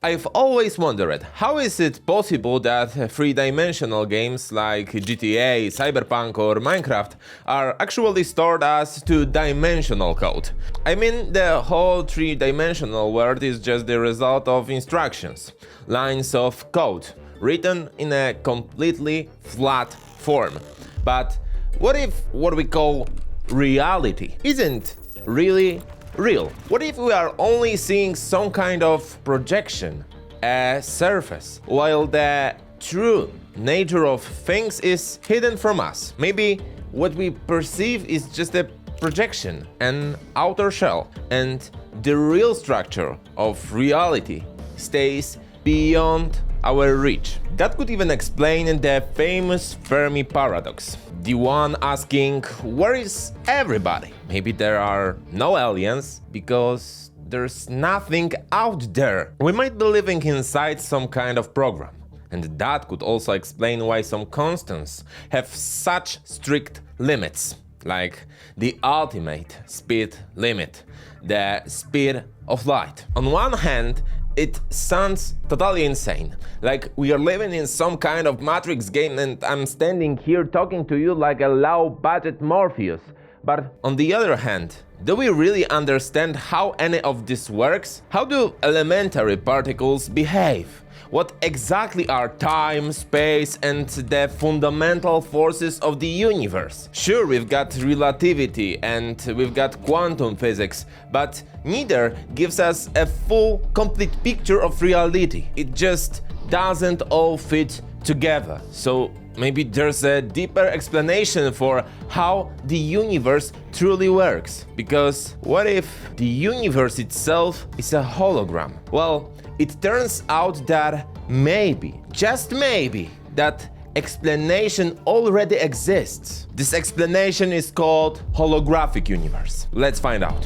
I've always wondered, how is it possible that three-dimensional games like GTA, Cyberpunk or Minecraft are actually stored as two-dimensional code? I mean, the whole three-dimensional world is just the result of instructions, lines of code, written in a completely flat form. But what if what we call reality isn't really real? What if we are only seeing some kind of projection, a surface, while the true nature of things is hidden from us? Maybe what we perceive is just a projection, an outer shell, and the real structure of reality stays beyond our reach. That could even explain the famous Fermi paradox. The one asking, where is everybody? Maybe there are no aliens because there's nothing out there. We might be living inside some kind of program. And that could also explain why some constants have such strict limits, like the ultimate speed limit, the speed of light. On one hand, it sounds totally insane, like we are living in some kind of Matrix game and I'm standing here talking to you like a low-budget Morpheus. But on the other hand, do we really understand how any of this works? How do elementary particles behave? What exactly are time, space, and the fundamental forces of the universe? Sure, we've got relativity and we've got quantum physics, but neither gives us a full, complete picture of reality. It just doesn't all fit together. So maybe there's a deeper explanation for how the universe truly works. Because what if the universe itself is a hologram? Well, it turns out that maybe, just maybe, that explanation already exists. This explanation is called Holographic Universe. Let's find out.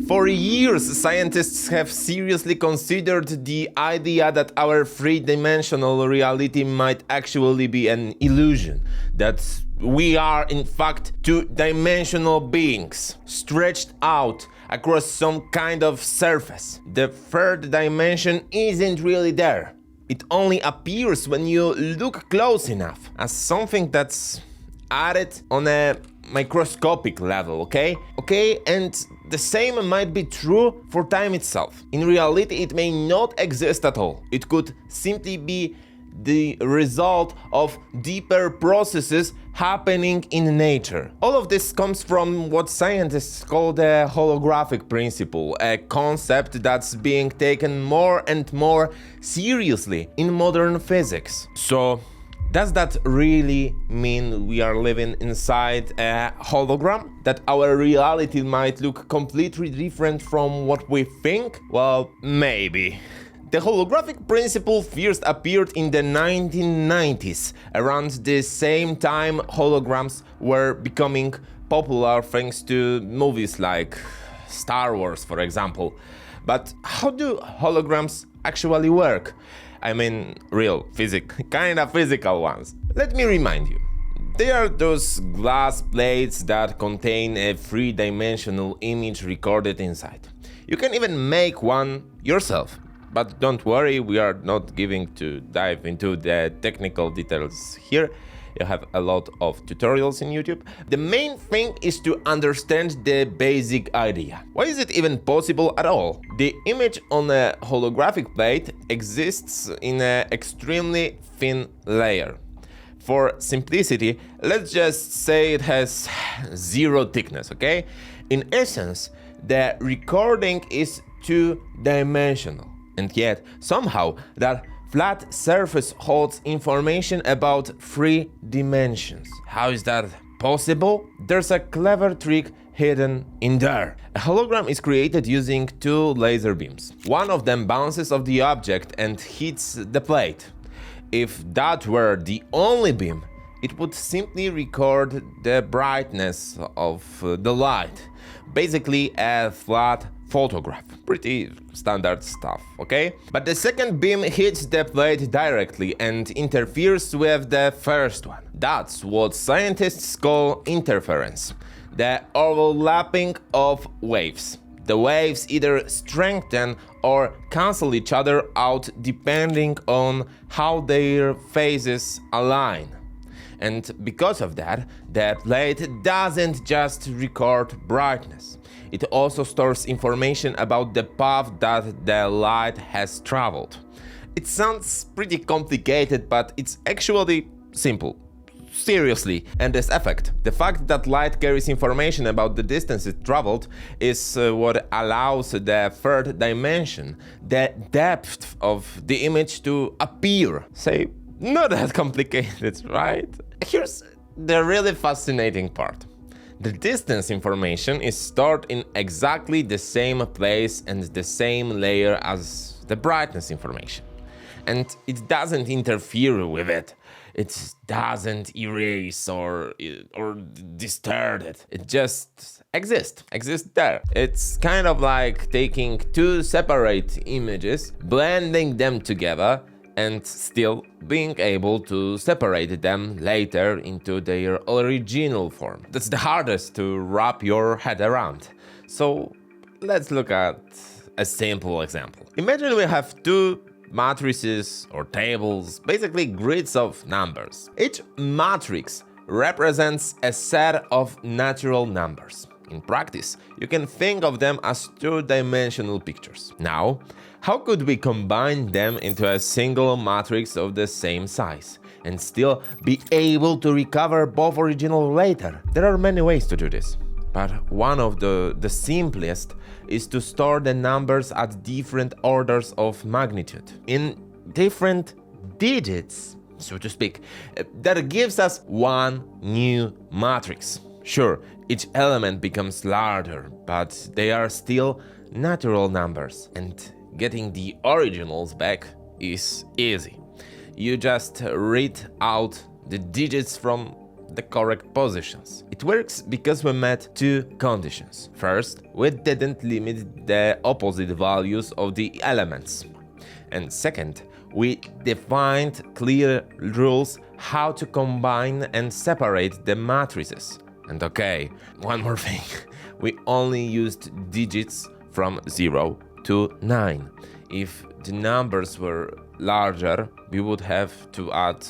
For years, scientists have seriously considered the idea that our three-dimensional reality might actually be an illusion, that we are in fact two-dimensional beings, stretched out across some kind of surface. The third dimension isn't really there. It only appears when you look close enough, as something that's added on a microscopic level, okay? And the same might be true for time itself. In reality, it may not exist at all. It could simply be the result of deeper processes happening in nature. All of this comes from what scientists call the holographic principle, a concept that's being taken more and more seriously in modern physics. So, does that really mean we are living inside a hologram? That our reality might look completely different from what we think? Well, maybe. The holographic principle first appeared in the 1990s. Around the same time, holograms were becoming popular thanks to movies like Star Wars, for example. But how do holograms actually work? I mean, real, kind of physical ones. Let me remind you. They are those glass plates that contain a three-dimensional image recorded inside. You can even make one yourself. But don't worry, we are not going to dive into the technical details here. You have a lot of tutorials in YouTube. The main thing is to understand the basic idea. Why is it even possible at all? The image on a holographic plate exists in an extremely thin layer. For simplicity, let's just say it has zero thickness, okay? In essence, the recording is two-dimensional. And yet, somehow, that flat surface holds information about three dimensions. How is that possible? There's a clever trick hidden in there. A hologram is created using two laser beams. One of them bounces off the object and hits the plate. If that were the only beam, it would simply record the brightness of the light. Basically a flat photograph. Pretty standard stuff, okay? But the second beam hits the plate directly and interferes with the first one. That's what scientists call interference, the overlapping of waves. The waves either strengthen or cancel each other out depending on how their phases align. And because of that, the plate doesn't just record brightness. It also stores information about the path that the light has traveled. It sounds pretty complicated, but it's actually simple. Seriously. And this effect, the fact that light carries information about the distance it traveled, is what allows the third dimension, the depth of the image, to appear. Say, not that complicated, right? Here's the really fascinating part. The distance information is stored in exactly the same place and the same layer as the brightness information. And it doesn't interfere with it. It doesn't erase or distort it. It just exists there. It's kind of like taking two separate images, blending them together, and still being able to separate them later into their original form. That's the hardest to wrap your head around. So let's look at a simple example. Imagine we have two matrices or tables, basically grids of numbers. Each matrix represents a set of natural numbers. In practice, you can think of them as two-dimensional pictures. Now, how could we combine them into a single matrix of the same size and still be able to recover both original later? There are many ways to do this, but one of the simplest is to store the numbers at different orders of magnitude, in different digits, so to speak. That gives us one new matrix. Sure, each element becomes larger, but they are still natural numbers, and getting the originals back is easy. You just read out the digits from the correct positions. It works because we met two conditions. First, we didn't limit the opposite values of the elements. And second, we defined clear rules how to combine and separate the matrices. And okay, one more thing. We only used digits from 0 to 9. If the numbers were larger, we would have to add,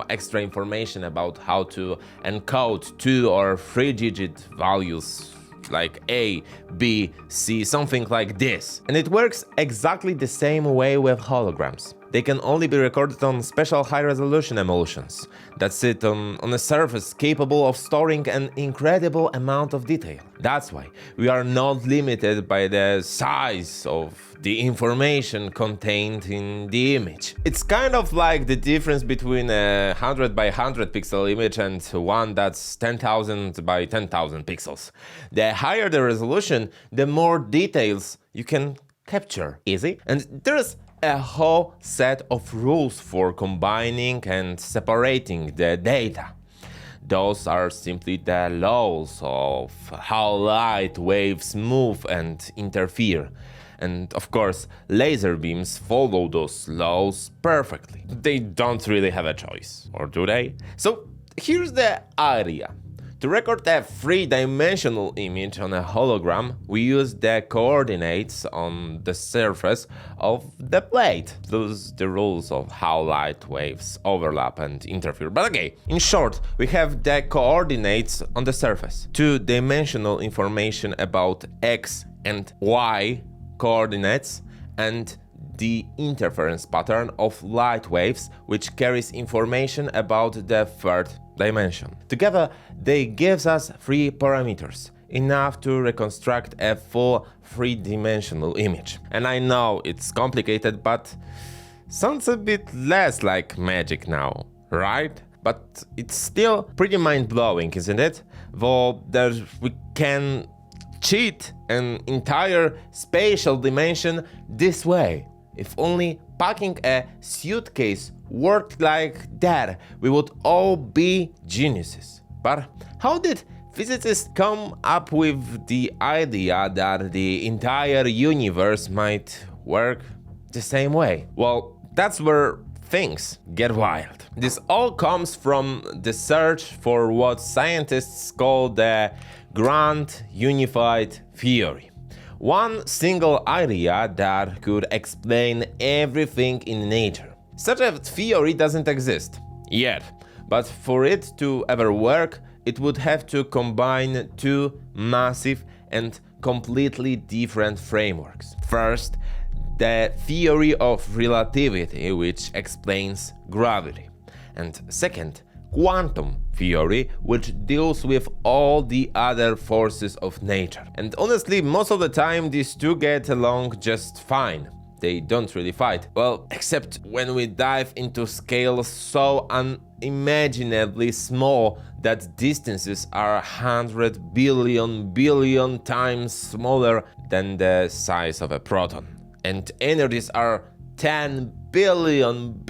extra information about how to encode 2 or 3-digit values like A, B, C, something like this. And it works exactly the same way with holograms. They can only be recorded on special high-resolution emulsions that sit on a surface capable of storing an incredible amount of detail. That's why we are not limited by the size of the information contained in the image. It's kind of like the difference between a 100 by 100 pixel image and one that's 10,000 by 10,000 pixels. The higher the resolution, the more details you can capture. Easy? And there's a whole set of rules for combining and separating the data. Those are simply the laws of how light waves move and interfere. And of course, laser beams follow those laws perfectly. They don't really have a choice, or do they? So here's the idea. To record a three-dimensional image on a hologram, we use the coordinates on the surface of the plate, plus the rules of how light waves overlap and interfere. But okay, in short, we have the coordinates on the surface, two-dimensional information about x and y coordinates, and the interference pattern of light waves, which carries information about the third dimension. Together, they give us 3 parameters, enough to reconstruct a full 3-dimensional image. And I know it's complicated, but sounds a bit less like magic now, right? But it's still pretty mind-blowing, isn't it? Though we can cheat an entire spatial dimension this way. If only packing a suitcase worked like that, we would all be geniuses. But how did physicists come up with the idea that the entire universe might work the same way? Well, that's where things get wild. This all comes from the search for what scientists call the Grand Unified Theory. One single idea that could explain everything in nature. Such a theory doesn't exist yet, but for it to ever work, it would have to combine two massive and completely different frameworks. First, the theory of relativity, which explains gravity. And second, quantum theory, which deals with all the other forces of nature. And honestly, most of the time these two get along just fine. They don't really fight. Well, except when we dive into scales so unimaginably small that distances are 100 billion times smaller than the size of a proton. And energies are 10 billion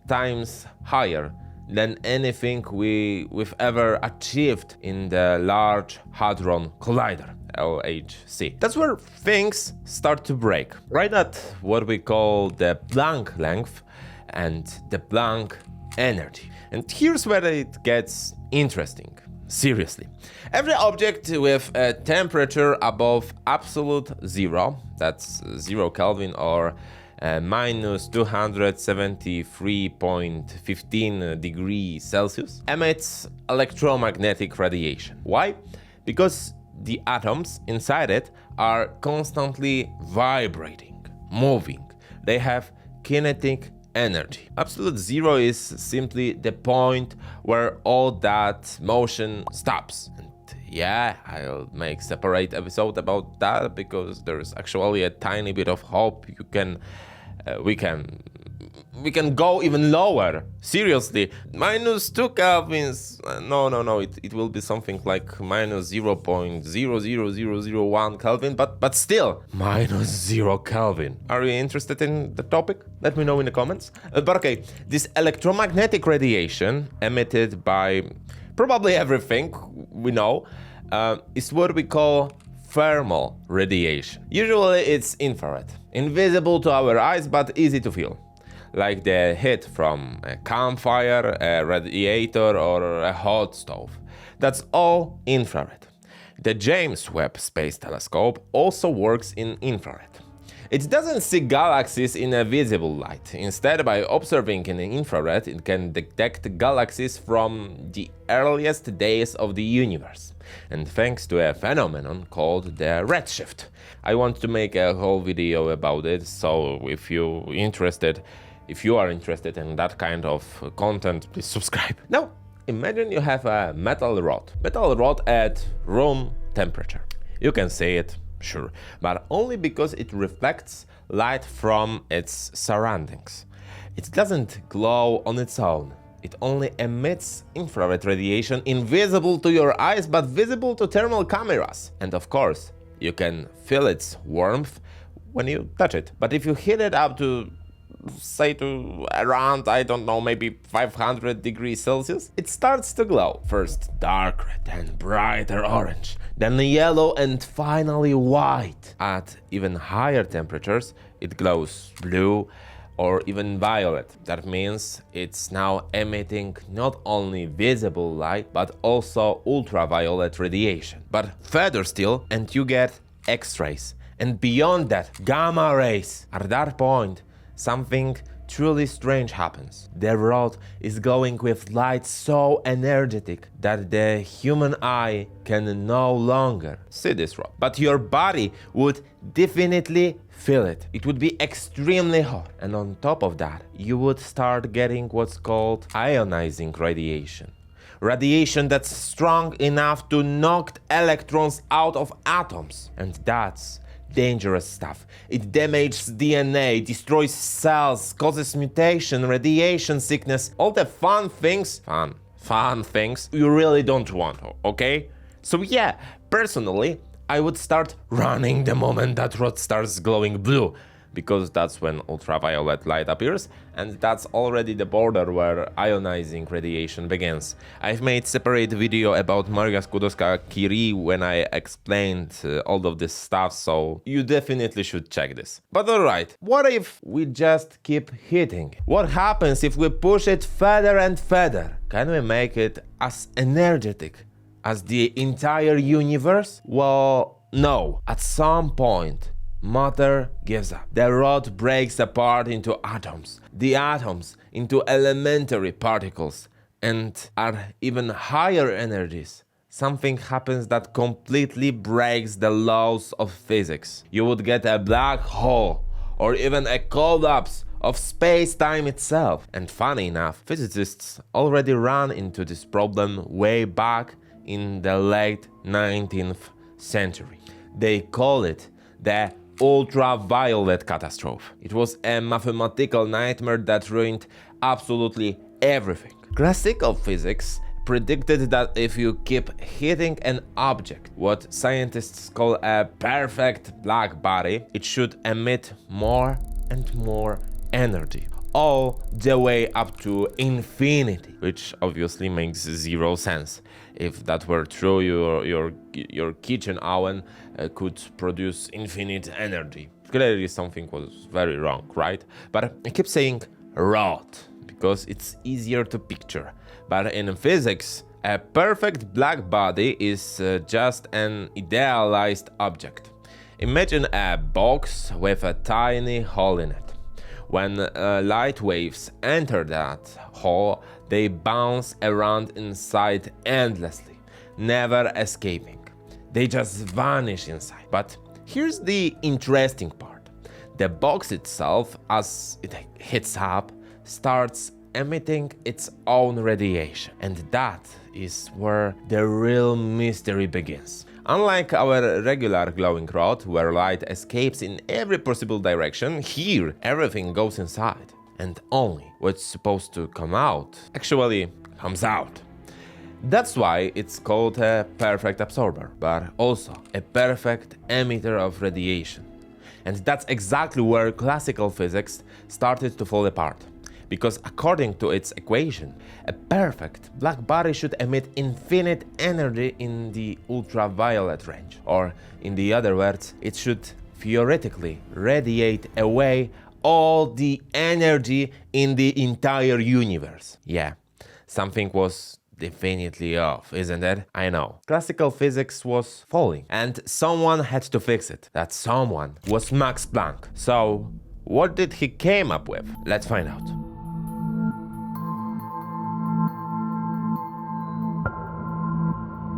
times higher than anything we've ever achieved in the Large Hadron Collider, LHC. That's where things start to break, right at what we call the Planck length and the Planck energy. And here's where it gets interesting. Seriously. Every object with a temperature above absolute zero, that's 0 Kelvin or minus 273.15 degrees Celsius, emits electromagnetic radiation. Why? Because the atoms inside it are constantly vibrating, moving. They have kinetic energy. Absolute zero is simply the point where all that motion stops. And yeah, I'll make separate episode about that because there's actually a tiny bit of hope we can go even lower. Seriously, minus 2 kelvins. No, it will be something like minus 0.00001 Kelvin, but still, minus 0 Kelvin. Are you interested in the topic? Let me know in the comments. But okay, this electromagnetic radiation emitted by probably everything we know is what we call thermal radiation. Usually it's infrared, invisible to our eyes but easy to feel, like the heat from a campfire, a radiator, or a hot stove. That's all infrared. The James Webb Space Telescope also works in infrared. It doesn't see galaxies in a visible light. Instead, by observing in infrared, it can detect galaxies from the earliest days of the universe. And thanks to a phenomenon called the redshift. I want to make a whole video about it, so if you are interested in that kind of content, please subscribe. Now, imagine you have a metal rod at room temperature. You can see it, sure, but only because it reflects light from its surroundings. It doesn't glow on its own. It only emits infrared radiation invisible to your eyes but visible to thermal cameras. And of course, you can feel its warmth when you touch it. But if you heat it up to, say, to around, I don't know, maybe 500 degrees Celsius, it starts to glow. First dark red, then brighter orange, then yellow, and finally white. At even higher temperatures, it glows blue or even violet. That means it's now emitting not only visible light, but also ultraviolet radiation. But further still, and you get X-rays. And beyond that, gamma rays. At that point, something truly strange happens. The rod is glowing with light so energetic that the human eye can no longer see this rod. But your body would definitely feel it. It would be extremely hot. And on top of that, you would start getting what's called ionizing radiation. Radiation that's strong enough to knock electrons out of atoms. And that's dangerous stuff. It damages DNA, destroys cells, causes mutation, radiation sickness, all the fun things you really don't want, okay? So yeah, personally, I would start running the moment that rod starts glowing blue. because that's when ultraviolet light appears, and that's already the border where ionizing radiation begins. I've made separate video about Maria Skłodowska-Curie when I explained all of this stuff, so you definitely should check this. But alright, what if we just keep hitting? What happens if we push it further and further? Can we make it as energetic as the entire universe? Well, no. At some point, matter gives up. The rod breaks apart into atoms, the atoms into elementary particles, and at even higher energies, something happens that completely breaks the laws of physics. You would get a black hole, or even a collapse of space-time itself. And funny enough, physicists already ran into this problem way back in the late 19th century. They call it the ultraviolet catastrophe. It was a mathematical nightmare that ruined absolutely everything. Classical physics predicted that if you keep hitting an object, what scientists call a perfect black body, it should emit more and more energy, all the way up to infinity, which obviously makes zero sense. If that were true, your kitchen oven could produce infinite energy. Clearly something was very wrong, right? But I keep saying rod because it's easier to picture. But in physics, a perfect black body is just an idealized object. Imagine a box with a tiny hole in it. When light waves enter that hole, they bounce around inside endlessly, never escaping. They just vanish inside. But here's the interesting part. The box itself, as it heats up, starts emitting its own radiation. And that is where the real mystery begins. Unlike our regular glowing rod, where light escapes in every possible direction, here everything goes inside. And only what's supposed to come out actually comes out. That's why it's called a perfect absorber, but also a perfect emitter of radiation. And that's exactly where classical physics started to fall apart. Because according to its equation, a perfect black body should emit infinite energy in the ultraviolet range. Or, in the other words, it should theoretically radiate away all the energy in the entire universe. Yeah, something was definitely off, isn't it? I know. Classical physics was falling, and someone had to fix it. That someone was Max Planck. So, what did he came up with? Let's find out.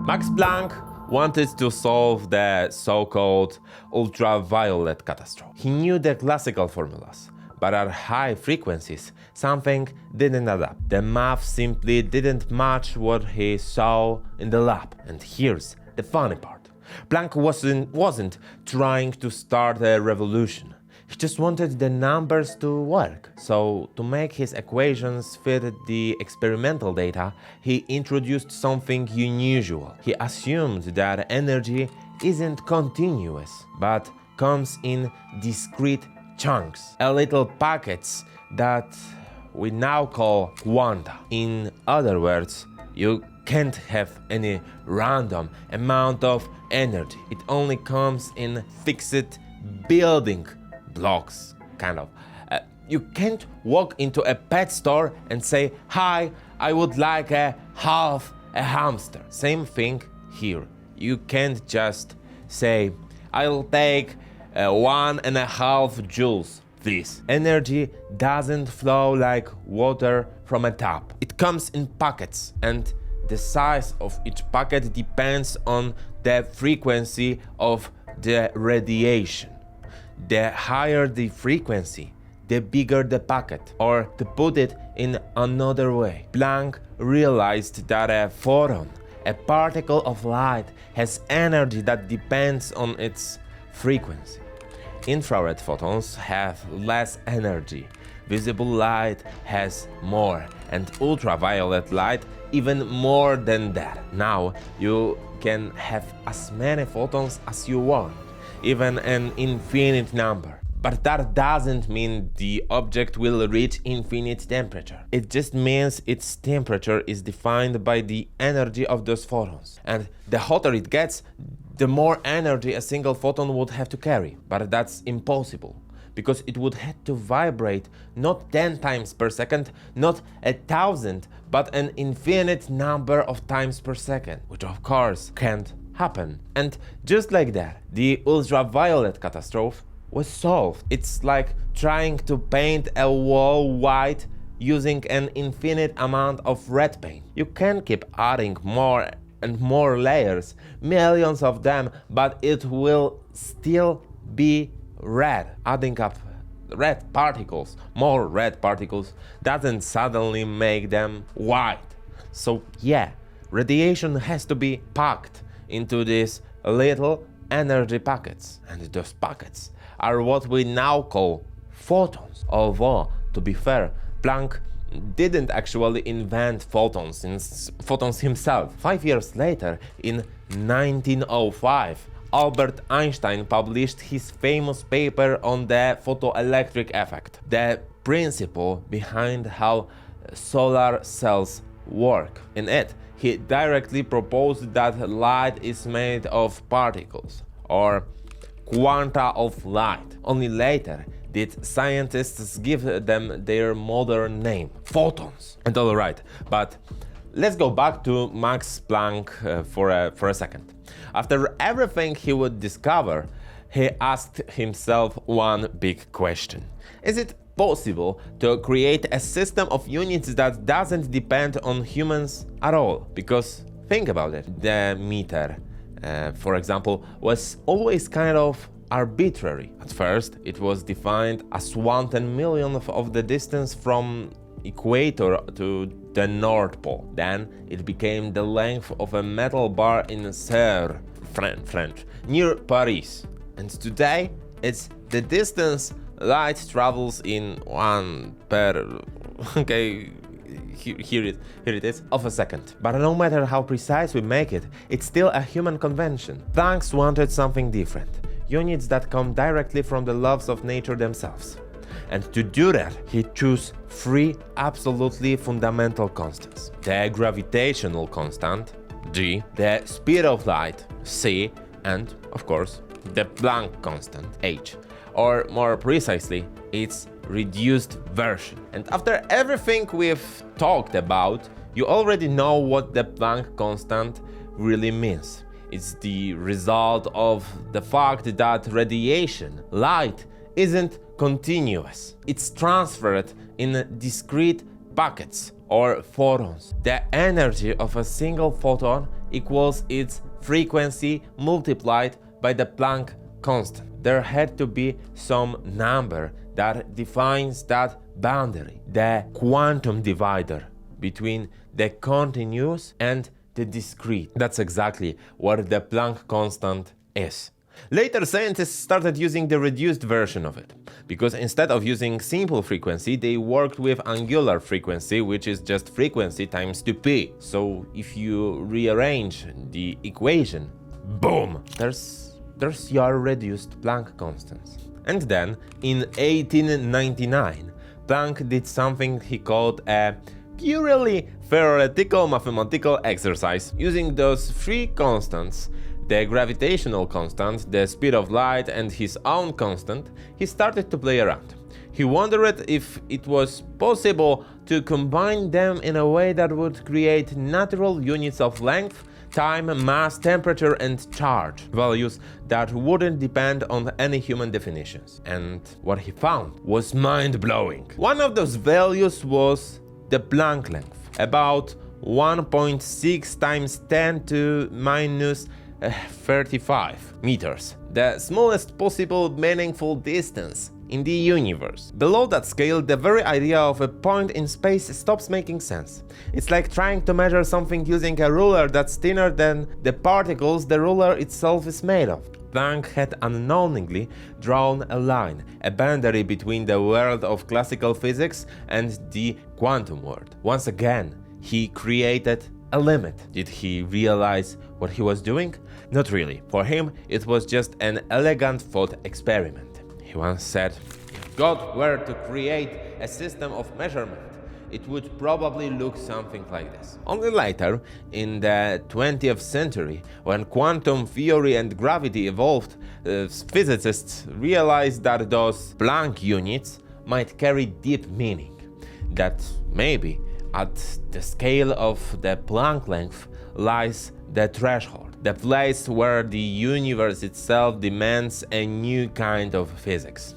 Max Planck wanted to solve the so-called ultraviolet catastrophe. He knew the classical formulas, but at high frequencies, something didn't add up. The math simply didn't match what he saw in the lab. And here's the funny part. Planck wasn't trying to start a revolution. He just wanted the numbers to work. So, to make his equations fit the experimental data, he introduced something unusual. He assumed that energy isn't continuous, but comes in discrete chunks, little packets that we now call quanta. In other words, you can't have any random amount of energy. It only comes in fixed building blocks, kind of. You can't walk into a pet store and say, "Hi, I would like half a hamster." Same thing here. You can't just say, "I'll take 1.5 joules, please." Energy doesn't flow like water from a tap. It comes in packets, and the size of each packet depends on the frequency of the radiation. The higher the frequency, the bigger the packet. Or to put it in another way, Planck realized that a photon, a particle of light, has energy that depends on its frequency. Infrared photons have less energy, visible light has more, and ultraviolet light even more than that. Now you can have as many photons as you want, even an infinite number. But that doesn't mean the object will reach infinite temperature. It just means its temperature is defined by the energy of those photons. And the hotter it gets, the more energy a single photon would have to carry. But that's impossible, because it would have to vibrate not 10 times per second, not 1,000, but an infinite number of times per second, which of course can't happen. And just like that, the ultraviolet catastrophe was solved. It's like trying to paint a wall white using an infinite amount of red paint. You can keep adding more and more layers, millions of them, but it will still be red. Adding up red particles, more red particles, doesn't suddenly make them white. So yeah, radiation has to be packed into these little energy packets, and those packets are what we now call photons. Although, to be fair, Planck didn't actually invent photons himself. 5 years later, in 1905, Albert Einstein published his famous paper on the photoelectric effect, the principle behind how solar cells work. In it, he directly proposed that light is made of particles, or quanta of light. Only later did scientists give them their modern name, photons. And alright, but let's go back to Max Planck for a second. After everything he would discover, he asked himself one big question. Is it possible to create a system of units that doesn't depend on humans at all? Because think about it, the meter, for example, was always kind of arbitrary. At first, it was defined as 1/10,000,000th of the distance from equator to the North Pole. Then it became the length of a metal bar in Serres, French, near Paris. And today, it's the distance light travels in here it is, of a second. But no matter how precise we make it, it's still a human convention. Planck wanted something different, units that come directly from the laws of nature themselves. And to do that, he chose 3 absolutely fundamental constants: the gravitational constant, g, the speed of light, c, and, of course, the Planck constant, h. Or more precisely, its reduced version. And after everything we've talked about, you already know what the Planck constant really means. It's the result of the fact that radiation, light, isn't continuous. It's transferred in discrete packets or photons. The energy of a single photon equals its frequency multiplied by the Planck constant. There had to be some number that defines that boundary, the quantum divider between the continuous and the discrete. That's exactly what the Planck constant is. Later, scientists started using the reduced version of it, because instead of using simple frequency, they worked with angular frequency, which is just frequency times 2p. So if you rearrange the equation, boom, there's your reduced Planck constants. And then, in 1899, Planck did something he called a purely theoretical mathematical exercise. Using those 3 constants, the gravitational constant, the speed of light, and his own constant, he started to play around. He wondered if it was possible to combine them in a way that would create natural units of length, time, mass, temperature, and charge, values that wouldn't depend on any human definitions. And what he found was mind-blowing. One of those values was the Planck length, about 1.6 times 10 to minus 35 meters, the smallest possible meaningful distance in the universe. Below that scale, the very idea of a point in space stops making sense. It's like trying to measure something using a ruler that's thinner than the particles the ruler itself is made of. Planck had unknowingly drawn a line, a boundary between the world of classical physics and the quantum world. Once again, he created a limit. Did he realize what he was doing? Not really. For him, it was just an elegant thought experiment. He He once said, "If God were to create a system of measurement, it would probably look something like this." Only later, in the 20th century, when quantum theory and gravity evolved, physicists realized that those Planck units might carry deep meaning. That maybe at the scale of the Planck length lies the threshold, the place where the universe itself demands a new kind of physics,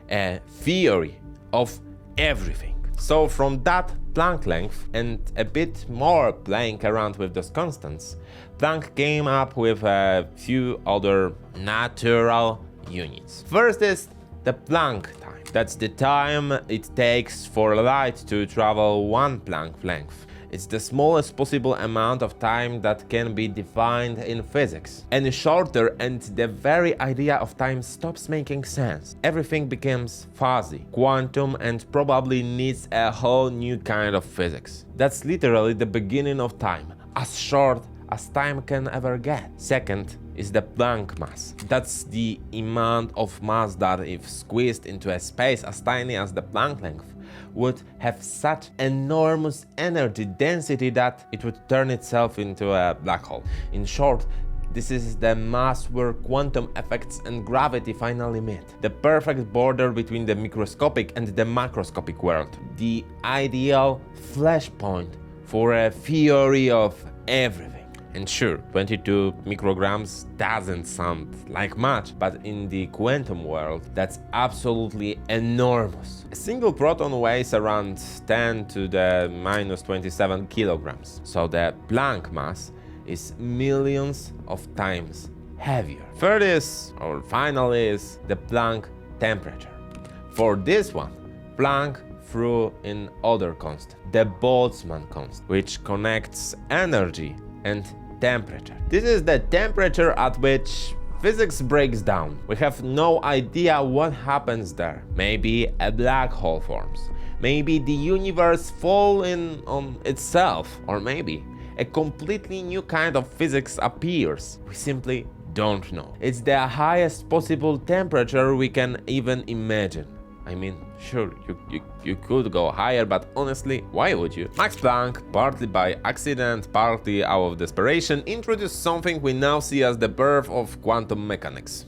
a theory of everything. So from that Planck length and a bit more playing around with those constants, Planck came up with a few other natural units. First is the Planck time. That's the time it takes for light to travel one Planck length. It's the smallest possible amount of time that can be defined in physics. Any shorter and the very idea of time stops making sense. Everything becomes fuzzy, quantum, and probably needs a whole new kind of physics. That's literally the beginning of time, as short as time can ever get. Second is the Planck mass. That's the amount of mass that, if squeezed into a space as tiny as the Planck length, would have such enormous energy density that it would turn itself into a black hole. In short, this is the mass where quantum effects and gravity finally meet. The perfect border between the microscopic and the macroscopic world. The ideal flashpoint for a theory of everything. And sure, 22 micrograms doesn't sound like much, but in the quantum world, that's absolutely enormous. A single proton weighs around 10 to the minus 27 kilograms, so the Planck mass is millions of times heavier. Third is, or finally, is the Planck temperature. For this one, Planck threw in other constant, the Boltzmann constant, which connects energy and temperature. This is the temperature at which physics breaks down. We have no idea what happens there. Maybe a black hole forms. Maybe the universe falls in on itself. Or maybe a completely new kind of physics appears. We simply don't know. It's the highest possible temperature we can even imagine. I mean, sure, you could go higher, but honestly, why would you? Max Planck, partly by accident, partly out of desperation, introduced something we now see as the birth of quantum mechanics.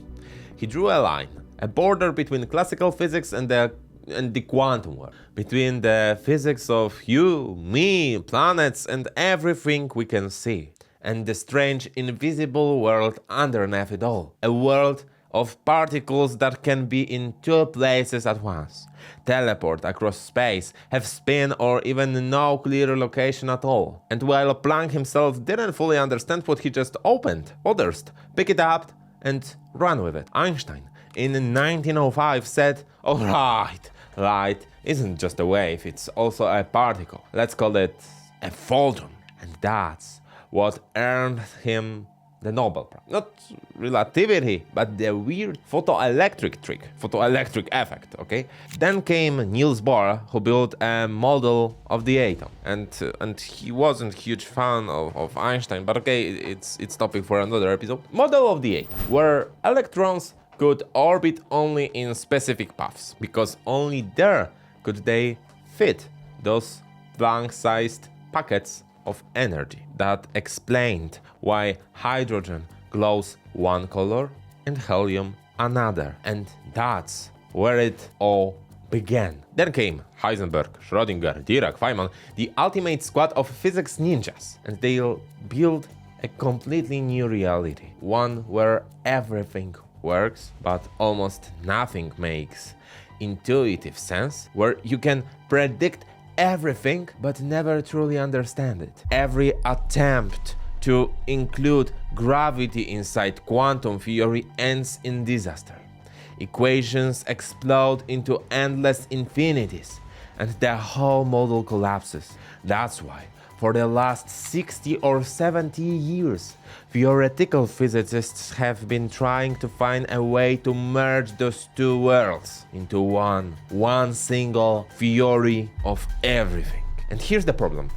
He drew a line, a border between classical physics and the quantum world, between the physics of you, me, planets, and everything we can see, and the strange invisible world underneath it all, a world of particles that can be in two places at once, teleport across space, have spin, or even no clear location at all. And while Planck himself didn't fully understand what he just opened, others pick it up and run with it. Einstein in 1905 said, "Alright, light isn't just a wave, it's also a particle. Let's call it a photon." And that's what earned him the Nobel Prize. Not relativity, but the weird photoelectric effect, okay? Then came Niels Bohr, who built a model of the atom. And he wasn't a huge fan of Einstein, but okay, it's topic for another episode. Model of the atom, where electrons could orbit only in specific paths, because only there could they fit those Planck-sized packets of energy. That explained why hydrogen glows one color and helium another. And that's where it all began. Then came Heisenberg, Schrödinger, Dirac, Feynman, the ultimate squad of physics ninjas. And they'll build a completely new reality. One where everything works, but almost nothing makes intuitive sense, where you can predict everything but never truly understand it. Every attempt to include gravity inside quantum theory ends in disaster. Equations explode into endless infinities and the whole model collapses. That's why for the last 60 or 70 years, theoretical physicists have been trying to find a way to merge those two worlds into one single theory of everything. And here's the problem.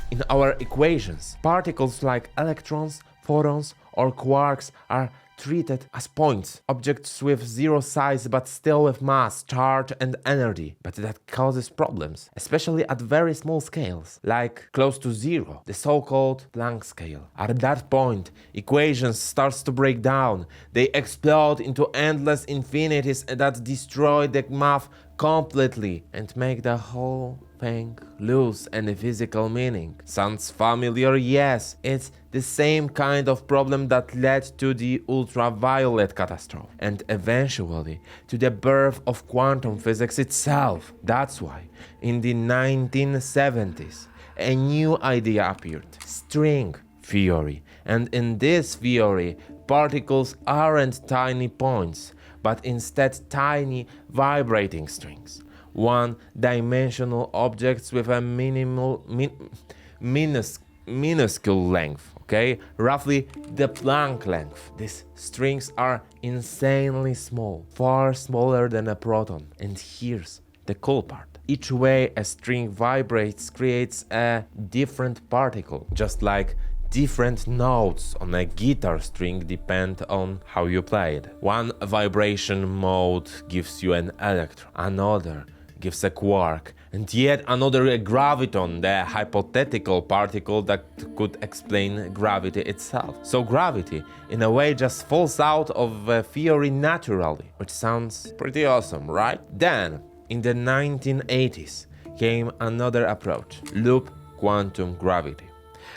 In our equations, particles like electrons, photons, or quarks are treated as points, objects with zero size but still with mass, charge and energy. But that causes problems, especially at very small scales, like close to zero, the so-called Planck scale. At that point, equations starts to break down. They explode into endless infinities that destroy the math completely and make the whole thing lose any physical meaning. Sounds familiar? Yes, it's the same kind of problem that led to the ultraviolet catastrophe and eventually to the birth of quantum physics itself. That's why in the 1970s a new idea appeared: string theory. And in this theory, particles aren't tiny points, but instead tiny vibrating strings, one-dimensional objects with a minuscule length, okay? Roughly the Planck length. These strings are insanely small, far smaller than a proton. And here's the cool part. Each way a string vibrates creates a different particle, just like different notes on a guitar string depend on how you play it. One vibration mode gives you an electron, another gives a quark, and yet another a graviton, the hypothetical particle that could explain gravity itself. So gravity, in a way, just falls out of the theory naturally, which sounds pretty awesome, right? Then, in the 1980s, came another approach: loop quantum gravity.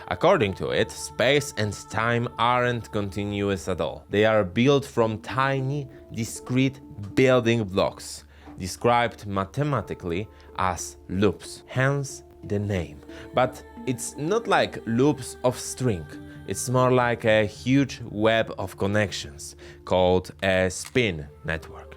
According to it, space and time aren't continuous at all. They are built from tiny, discrete building blocks, described mathematically as loops, hence the name. But it's not like loops of string. It's more like a huge web of connections, called a spin network.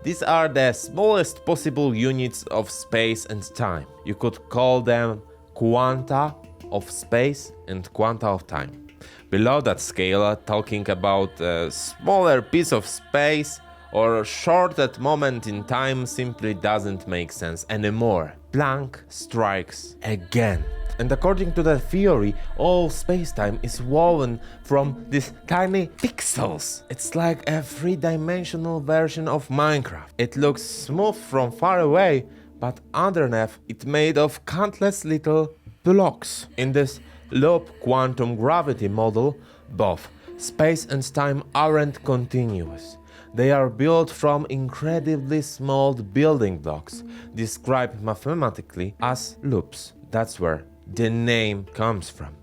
These are the smallest possible units of space and time. You could call them quanta of space and quanta of time. Below that scale, talking about a smaller piece of space or a shorted moment in time simply doesn't make sense anymore. Planck strikes again. And according to that theory, all space-time is woven from these tiny pixels. It's like a three-dimensional version of Minecraft. It looks smooth from far away, but underneath it's made of countless little blocks. In this loop quantum gravity model, both space and time aren't continuous. They are built from incredibly small building blocks, described mathematically as loops. That's where the name comes from.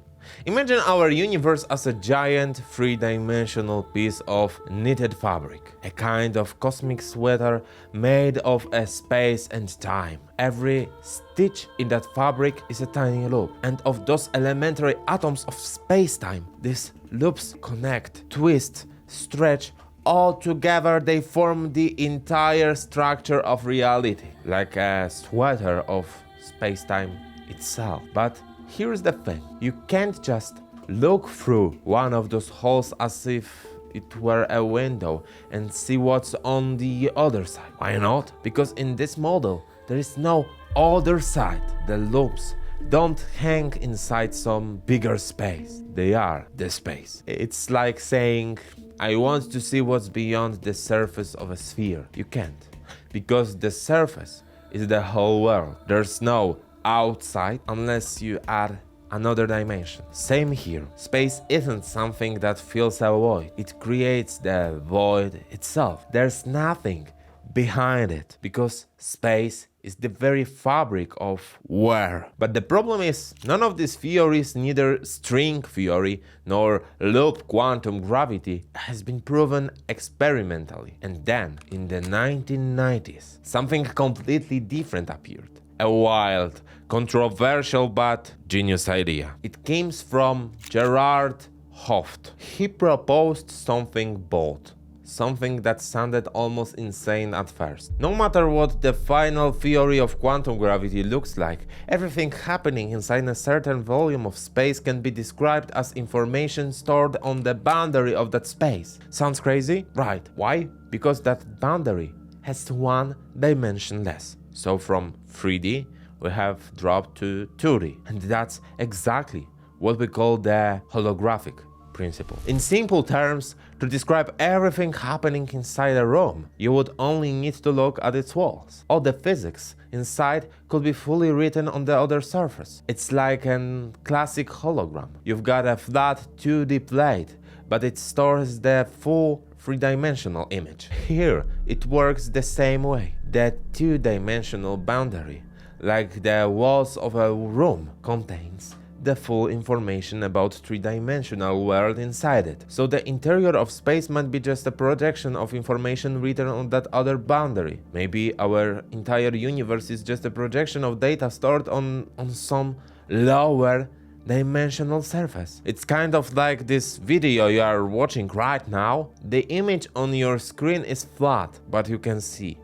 Imagine our universe as a giant three-dimensional piece of knitted fabric, a kind of cosmic sweater made of a space and time. Every stitch in that fabric is a tiny loop, and of those elementary atoms of space-time, these loops connect, twist, stretch. All together they form the entire structure of reality, like a sweater of space-time itself. But here's the thing: you can't just look through one of those holes as if it were a window and see what's on the other side. Why not? Because in this model there is no other side. The loops don't hang inside some bigger space. They are the space. It's like saying, I want to see what's beyond the surface of a sphere. You can't, because the surface is the whole world. There's no outside unless you add another dimension. Same here. Space isn't something that fills a void. It creates the void itself. There's nothing behind it, because space is the very fabric of where. But the problem is, none of these theories, neither string theory nor loop quantum gravity, has been proven experimentally. And then, in the 1990s, something completely different appeared. A wild, controversial but genius idea. It came from Gerard Hooft. He proposed something bold, something that sounded almost insane at first. No matter what the final theory of quantum gravity looks like, everything happening inside a certain volume of space can be described as information stored on the boundary of that space. Sounds crazy? Right. Why? Because that boundary has one dimension less. So from 3D, we have dropped to 2D. And that's exactly what we call the holographic principle. In simple terms, to describe everything happening inside a room, you would only need to look at its walls. All the physics inside could be fully written on the other surface. It's like a classic hologram. You've got a flat 2D plate, but it stores the full three-dimensional image. Here, it works the same way. The two-dimensional boundary, like the walls of a room, contains the full information about three-dimensional world inside it. So the interior of space might be just a projection of information written on that other boundary. Maybe our entire universe is just a projection of data stored on some lower dimensional surface. It's kind of like this video you are watching right now. The image on your screen is flat, but you can see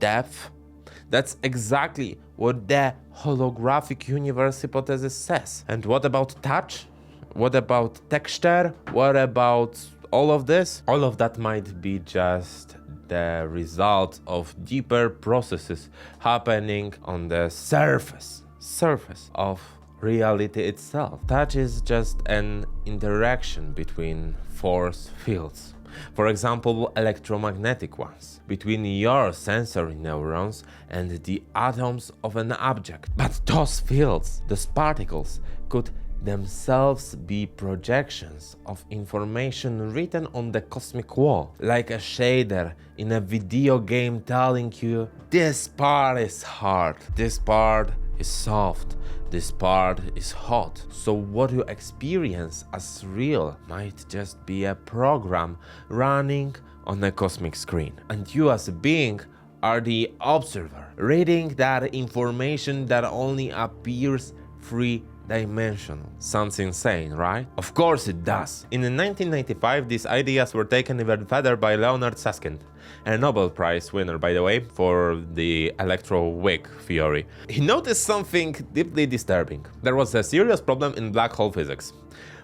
depth. That's exactly what the holographic universe hypothesis says. And what about touch? What about texture? What about all of this? All of that might be just the result of deeper processes happening on the surface of reality itself. Touch is just an interaction between force fields. For example, electromagnetic ones, between your sensory neurons and the atoms of an object. But those fields, those particles, could themselves be projections of information written on the cosmic wall, like a shader in a video game telling you, this part is hard, this part is soft, this part is hot. So what you experience as real might just be a program running on a cosmic screen. And you as a being are the observer, reading that information that only appears three-dimensional. Sounds insane, right? Of course it does. In 1995, these ideas were taken even further by Leonard Susskind, a Nobel Prize winner, by the way, for the electroweak theory. He noticed something deeply disturbing. There was a serious problem in black hole physics.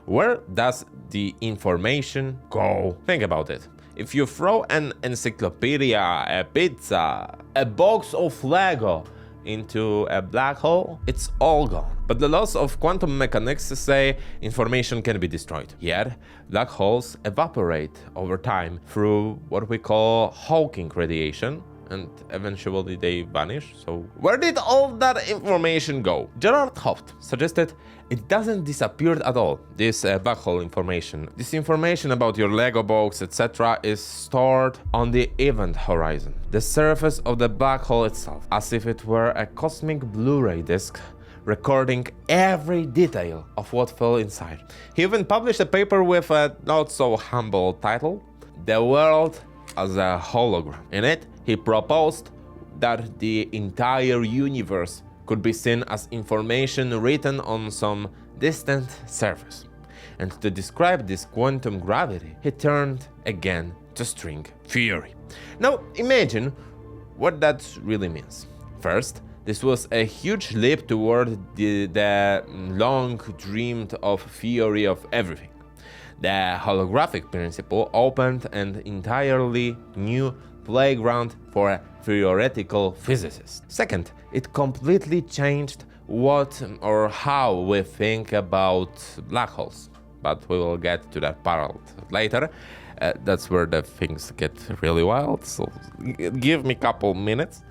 Where does the information go? Think about it. If you throw an encyclopedia, a pizza, a box of Lego into a black hole, it's all gone. But the laws of quantum mechanics say information can be destroyed. Yet, black holes evaporate over time through what we call Hawking radiation, and eventually they vanish. So where did all that information go? Gerard Hopf suggested it doesn't disappear at all. This black hole information, this information about your Lego box, etc., is stored on the event horizon, the surface of the black hole itself, as if it were a cosmic Blu-ray disc recording every detail of what fell inside. He even published a paper with a not so humble title, The World as a Hologram. In it, he proposed that the entire universe could be seen as information written on some distant surface. And to describe this quantum gravity, he turned again to string theory. Now imagine what that really means. First, this was a huge leap toward the long dreamed of theory of everything. The holographic principle opened an entirely new playground for a theoretical physicist. Second, it completely changed what or how we think about black holes. But we will get to that part later. That's where the things get really wild, so give me a couple minutes.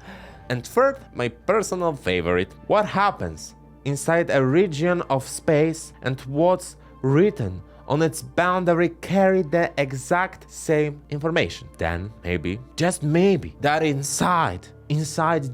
And third, my personal favorite, what happens inside a region of space and what's written on its boundary carry the exact same information. Then maybe, just maybe, that inside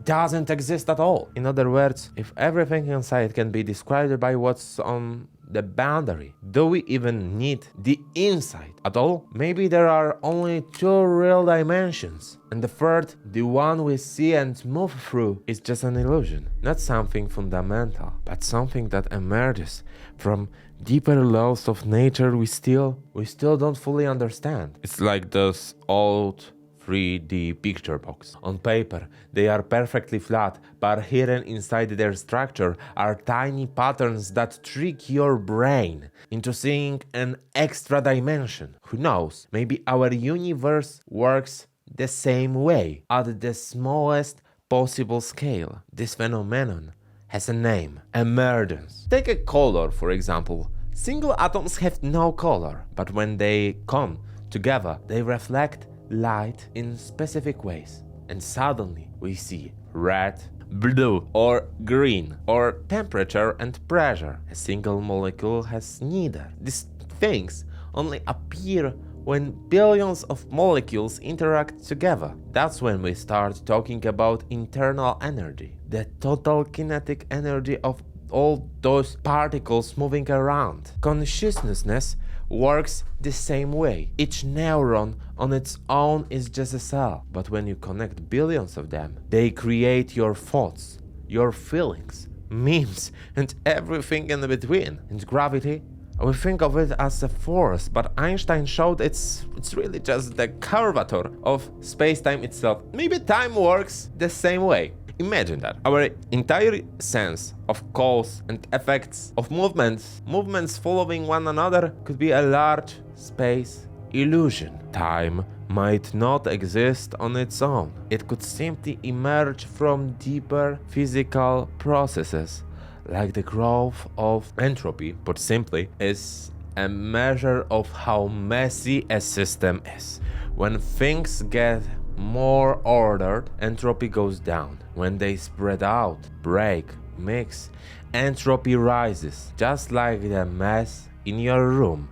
doesn't exist at all. In other words, if everything inside can be described by what's on the boundary, do we even need the inside at all? Maybe there are only two real dimensions, and the third, the one we see and move through, is just an illusion. Not something fundamental, but something that emerges from deeper laws of nature we still don't fully understand. It's like those old 3D picture box. On paper, they are perfectly flat, but hidden inside their structure are tiny patterns that trick your brain into seeing an extra dimension. Who knows, maybe our universe works the same way, at the smallest possible scale. This phenomenon has a name: emergence. Take a color, for example. Single atoms have no color, but when they come together, they reflect light in specific ways. And suddenly we see red, blue, or green, or temperature and pressure. A single molecule has neither. These things only appear when billions of molecules interact together. That's when we start talking about internal energy, the total kinetic energy of all those particles moving around. Consciousness works the same way. Each neuron on its own is just a cell, but when you connect billions of them, they create your thoughts, your feelings, memes, and everything in between. And gravity, we think of it as a force, but Einstein showed it's really just the curvature of space-time itself. Maybe time works the same way. Imagine that our entire sense of cause and effects of movements following one another could be a large space illusion. Time might not exist on its own. It could simply emerge from deeper physical processes, like the growth of entropy, put simply, is a measure of how messy a system is. When things get more ordered, entropy goes down. When they spread out, break, mix, entropy rises, just like the mess in your room.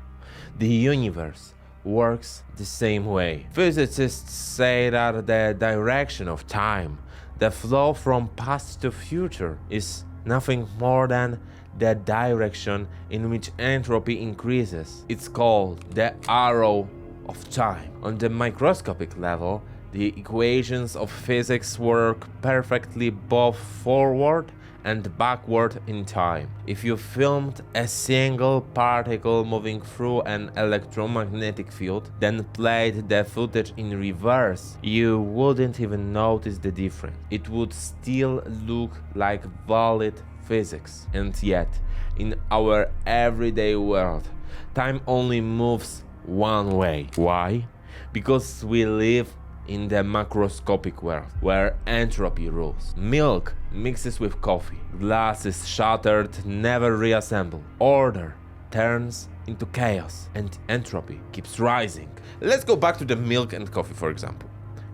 The universe works the same way. Physicists say that the direction of time, the flow from past to future, is nothing more than the direction in which entropy increases. It's called the arrow of time. On the microscopic level, the equations of physics work perfectly both forward and backward in time. If you filmed a single particle moving through an electromagnetic field, then played the footage in reverse, you wouldn't even notice the difference. It would still look like valid physics. And yet, in our everyday world, time only moves one way. Why? Because we live in the macroscopic world, where entropy rules. Milk mixes with coffee, glass is shattered, never reassembled. Order turns into chaos, and entropy keeps rising. Let's go back to the milk and coffee, for example.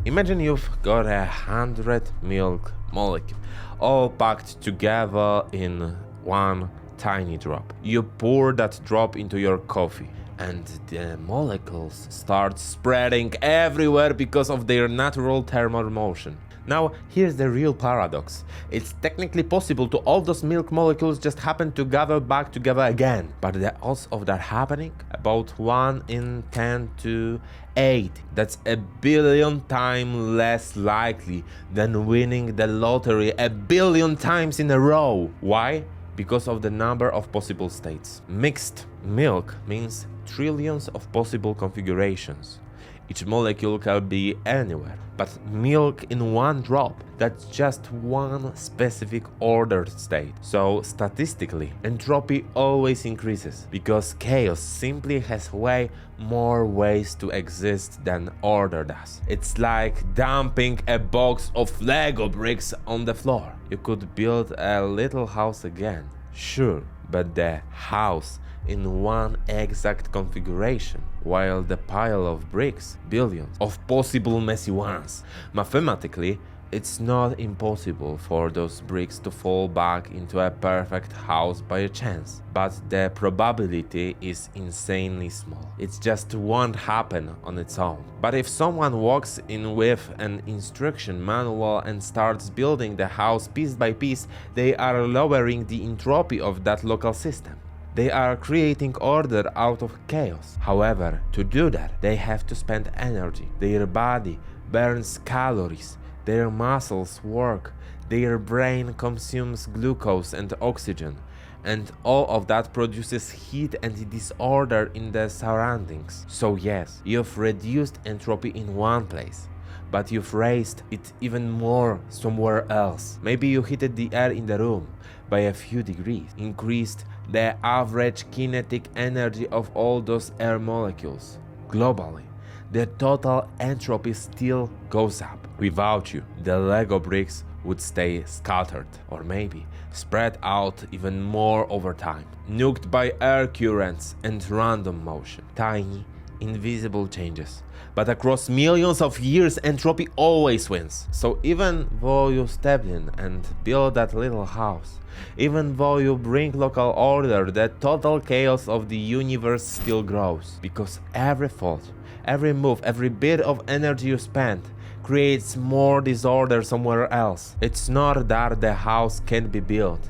Imagine you've got 100 milk molecules, all packed together in one tiny drop. You pour that drop into your coffee, and the molecules start spreading everywhere because of their natural thermal motion. Now, here's the real paradox. It's technically possible to all those milk molecules just happen to gather back together again, but the odds of that happening? About 1 in 10 to 8. That's 1 billion times less likely than winning the lottery 1 billion times in a row. Why? Because of the number of possible states. Mixed milk means trillions of possible configurations. Each molecule can be anywhere, but milk in one drop, that's just one specific ordered state. So statistically, entropy always increases, because chaos simply has way more ways to exist than order does. It's like dumping a box of Lego bricks on the floor. You could build a little house again, sure, but the house in one exact configuration, while the pile of bricks, billions of possible messy ones. Mathematically, it's not impossible for those bricks to fall back into a perfect house by a chance, but the probability is insanely small. It just won't happen on its own. But if someone walks in with an instruction manual and starts building the house piece by piece, they are lowering the entropy of that local system. They are creating order out of chaos. However, to do that, they have to spend energy. Their body burns calories, their muscles work, their brain consumes glucose and oxygen, and all of that produces heat and disorder in the surroundings. So yes, you've reduced entropy in one place, but you've raised it even more somewhere else. Maybe you heated the air in the room by a few degrees, increased the average kinetic energy of all those air molecules. Globally, the total entropy still goes up. Without you, the Lego bricks would stay scattered, or maybe spread out even more over time, nuked by air currents and random motion. Tiny, invisible changes. But across millions of years, entropy always wins. So even though you step in and build that little house, even though you bring local order, the total chaos of the universe still grows. Because every thought, every move, every bit of energy you spend creates more disorder somewhere else. It's not that the house can't be built.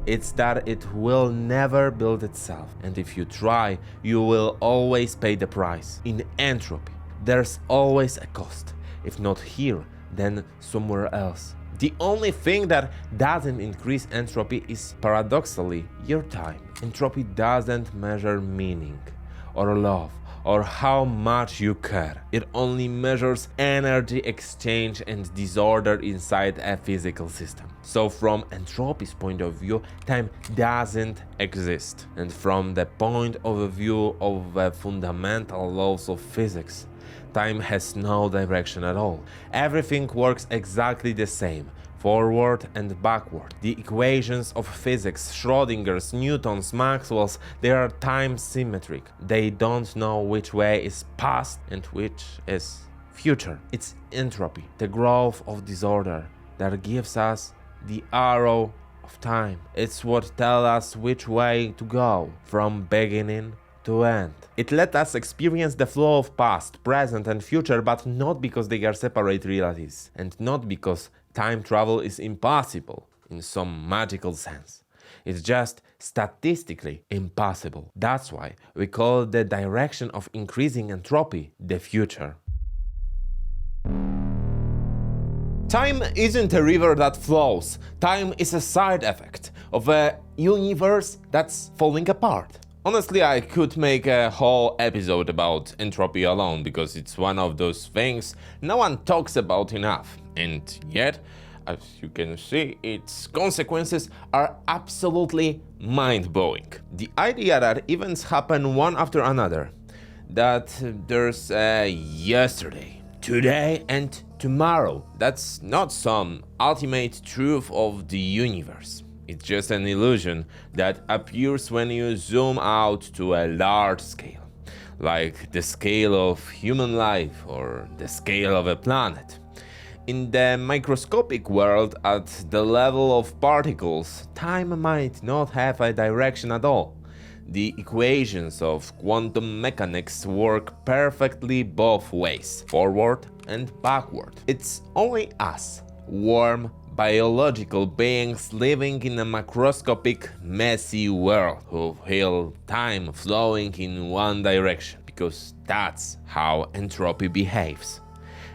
It's that it will never build itself. And if you try, you will always pay the price. In entropy, there's always a cost. If not here, then somewhere else. The only thing that doesn't increase entropy is, paradoxically, your time. Entropy doesn't measure meaning, or love, or how much you care. It only measures energy exchange and disorder inside a physical system. So from entropy's point of view, time doesn't exist. And from the point of view of the fundamental laws of physics, time has no direction at all. Everything works exactly the same, forward and backward. The equations of physics, Schrodinger's, Newton's, Maxwell's, they are time symmetric. They don't know which way is past and which is future. It's entropy, the growth of disorder, that gives us the arrow of time. It's what tells us which way to go, from beginning to end. It let us experience the flow of past, present and future, but not because they are separate realities, and not because time travel is impossible in some magical sense. It's just statistically impossible. That's why we call the direction of increasing entropy the future. Time isn't a river that flows. Time is a side effect of a universe that's falling apart. Honestly, I could make a whole episode about entropy alone, because it's one of those things no one talks about enough. And yet, as you can see, its consequences are absolutely mind-blowing. The idea that events happen one after another, that there's a yesterday, today and tomorrow, that's not some ultimate truth of the universe. It's just an illusion that appears when you zoom out to a large scale, like the scale of human life or the scale of a planet. In the microscopic world, at the level of particles, time might not have a direction at all. The equations of quantum mechanics work perfectly both ways, forward and backward. It's only us, warm, biological beings living in a macroscopic, messy world, who feel time flowing in one direction, because that's how entropy behaves.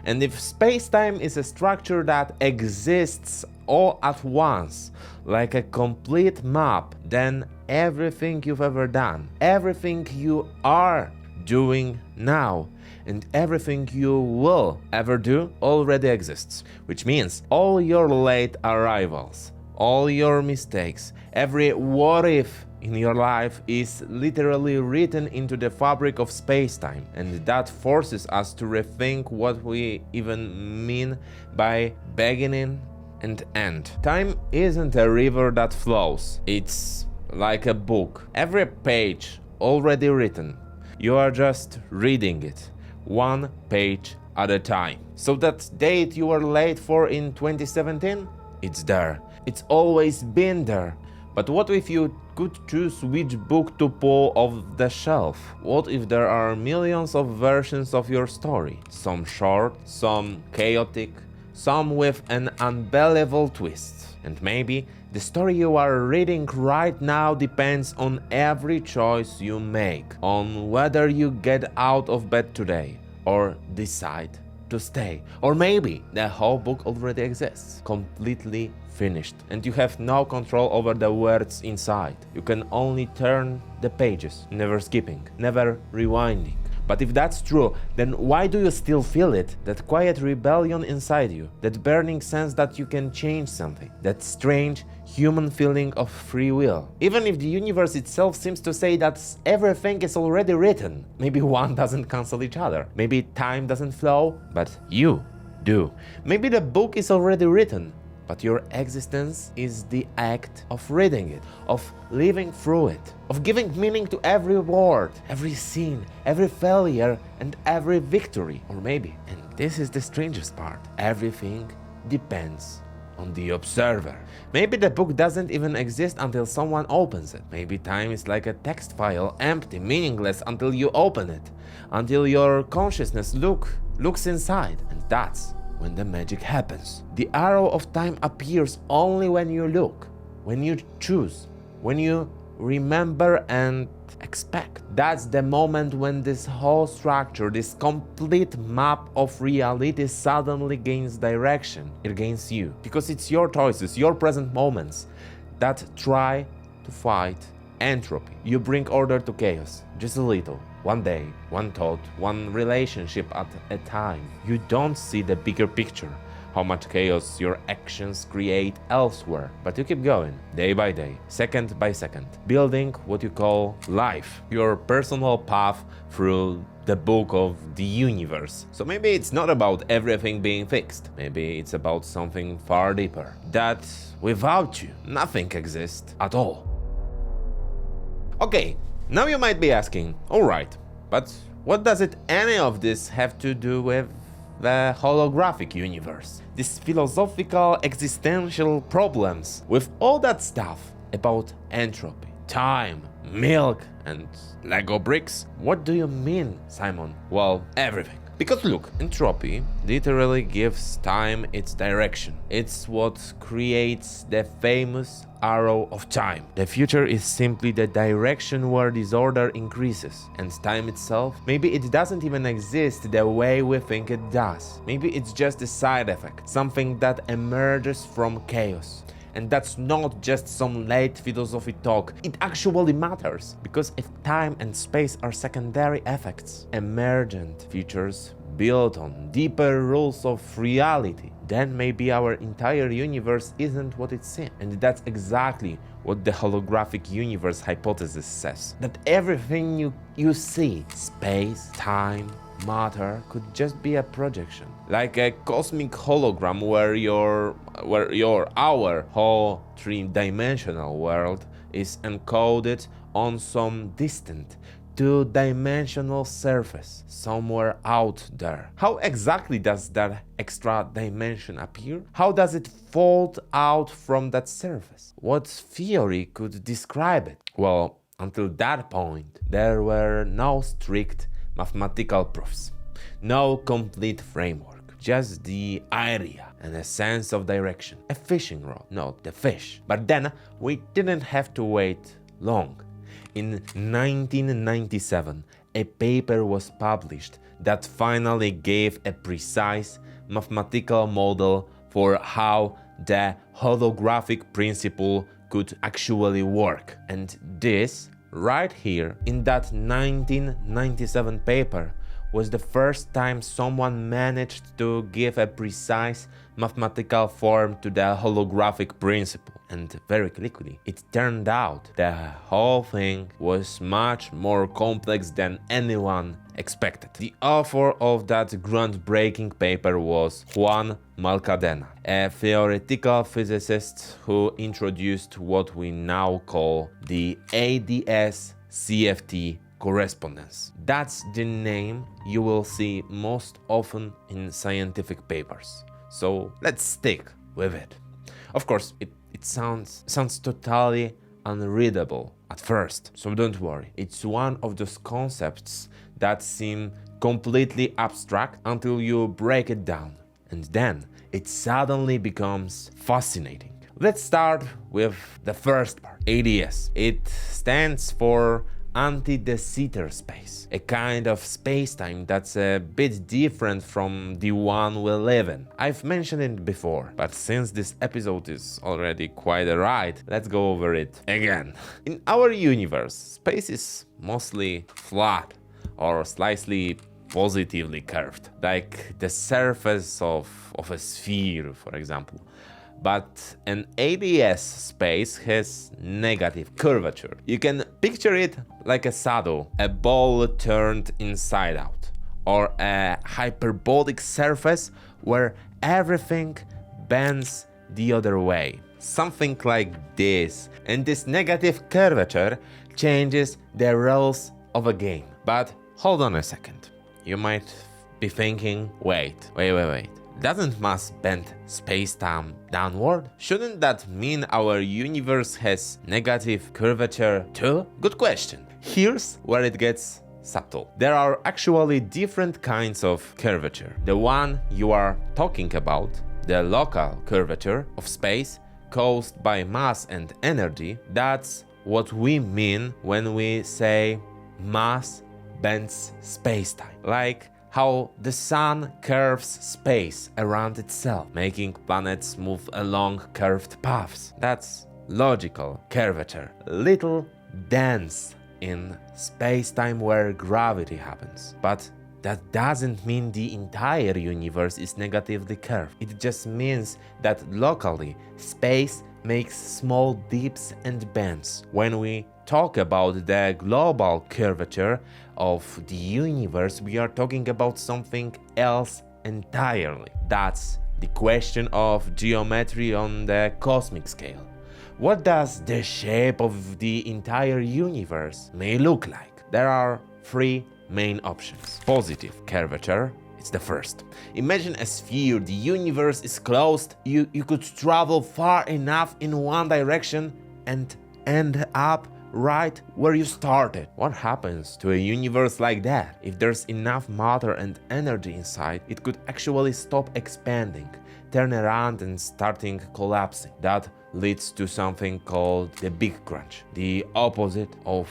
And if space-time is a structure that exists all at once, like a complete map, then everything you've ever done, everything you are doing now, and everything you will ever do already exists. Which means all your late arrivals, all your mistakes, every what if in your life is literally written into the fabric of space-time, and that forces us to rethink what we even mean by beginning and end. Time isn't a river that flows, it's like a book. Every page already written. You are just reading it, one page at a time. So that date you were late for in 2017? It's there. It's always been there. But what if you could choose which book to pull off the shelf? What if there are millions of versions of your story? Some short, some chaotic, some with an unbelievable twist. And maybe the story you are reading right now depends on every choice you make, on whether you get out of bed today or decide to stay. Or maybe the whole book already exists, completely finished, and you have no control over the words inside. You can only turn the pages, never skipping, never rewinding. But if that's true, then why do you still feel it? That quiet rebellion inside you, that burning sense that you can change something, that strange human feeling of free will. Even if the universe itself seems to say that everything is already written, maybe one doesn't cancel each other. Maybe time doesn't flow, but you do. Maybe the book is already written, but your existence is the act of reading it, of living through it, of giving meaning to every word, every scene, every failure, and every victory. Or maybe, and this is the strangest part, everything depends on the observer. Maybe the book doesn't even exist until someone opens it. Maybe time is like a text file, empty, meaningless until you open it, until your consciousness looks inside, and that's when the magic happens. The arrow of time appears only when you look, when you choose, when you remember and expect. That's the moment when this whole structure, this complete map of reality suddenly gains direction. It gains you, because it's your choices, your present moments that try to fight entropy. You bring order to chaos, just a little. One day, one thought, one relationship at a time. You don't see the bigger picture, how much chaos your actions create elsewhere. But you keep going, day by day, second by second, building what you call life, your personal path through the book of the universe. So maybe it's not about everything being fixed. Maybe it's about something far deeper, that without you, nothing exists at all. Okay, now you might be asking, alright, but what does any of this have to do with the holographic universe? These philosophical, existential problems, with all that stuff about entropy, time, milk, and Lego bricks? What do you mean, Simon? Well, everything. Because look, entropy literally gives time its direction. It's what creates the famous arrow of time. The future is simply the direction where disorder increases, and time itself, maybe it doesn't even exist the way we think it does. Maybe it's just a side effect, something that emerges from chaos. And that's not just some late philosophy talk, it actually matters, because if time and space are secondary effects, emergent features built on deeper rules of reality, then maybe our entire universe isn't what it seems. And that's exactly what the holographic universe hypothesis says. That everything you see, space, time, matter, could just be a projection. Like a cosmic hologram where our whole three-dimensional world is encoded on some distant two-dimensional surface somewhere out there. How exactly does that extra dimension appear? How does it fold out from that surface? What theory could describe it? Well, until that point, there were no strict mathematical proofs, no complete framework, just the idea and a sense of direction. A fishing rod, not the fish. But then we didn't have to wait long. In 1997, a paper was published that finally gave a precise mathematical model for how the holographic principle could actually work. And this, right here, in that 1997 paper, was the first time someone managed to give a precise mathematical form to the holographic principle. And very quickly, it turned out the whole thing was much more complex than anyone expected. The author of that groundbreaking paper was Juan Malcadena, a theoretical physicist who introduced what we now call the ADS-CFT correspondence. That's the name you will see most often in scientific papers. So let's stick with it. Of course, it sounds totally unreadable at first, so don't worry. It's one of those concepts that seem completely abstract until you break it down, and then it suddenly becomes fascinating. Let's start with the first part, ADS. It stands for anti-de Sitter space, a kind of space-time that's a bit different from the one we live in. I've mentioned it before, but since this episode is already quite a ride, let's go over it again. In our universe, space is mostly flat or slightly positively curved, like the surface of a sphere, for example. But an ADS space has negative curvature. You can picture it like a saddle, a ball turned inside out, or a hyperbolic surface where everything bends the other way. Something like this. And this negative curvature changes the rules of a game. But hold on a second. You might be thinking, wait. Doesn't mass bend space-time downward? Shouldn't that mean our universe has negative curvature too? Good question. Here's where it gets subtle. There are actually different kinds of curvature. The one you are talking about, the local curvature of space caused by mass and energy, that's what we mean when we say mass bends space-time. Like how the sun curves space around itself, making planets move along curved paths. That's logical curvature. Little dents in space-time where gravity happens. But that doesn't mean the entire universe is negatively curved. It just means that locally, space makes small dips and bends. When we talk about the global curvature of the universe, we are talking about something else entirely. That's the question of geometry on the cosmic scale. What does the shape of the entire universe may look like? There are three main options. Positive curvature, it's the first. Imagine a sphere, the universe is closed, you could travel far enough in one direction and end up right where you started. What happens to a universe like that? If there's enough matter and energy inside, it could actually stop expanding, turn around and starting collapsing. That leads to something called the Big Crunch, the opposite of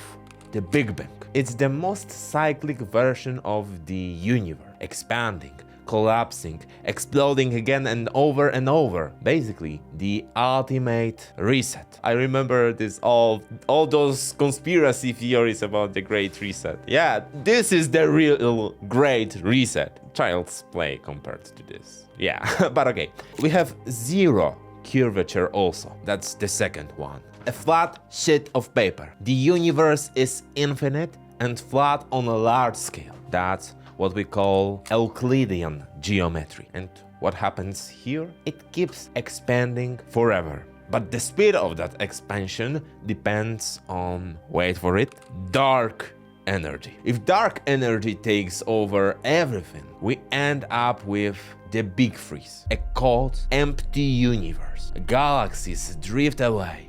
the Big Bang. It's the most cyclic version of the universe, expanding, collapsing, exploding again and over. Basically, the ultimate reset. I remember this all those conspiracy theories about the Great Reset. Yeah, this is the real Great Reset. Child's play compared to this. Yeah, but okay. We have zero curvature also. That's the second one. A flat sheet of paper. The universe is infinite and flat on a large scale. That's what we call Euclidean geometry. And what happens here? It keeps expanding forever. But the speed of that expansion depends on, wait for it, dark energy. If dark energy takes over everything, we end up with the Big Freeze, a cold, empty universe. Galaxies drift away.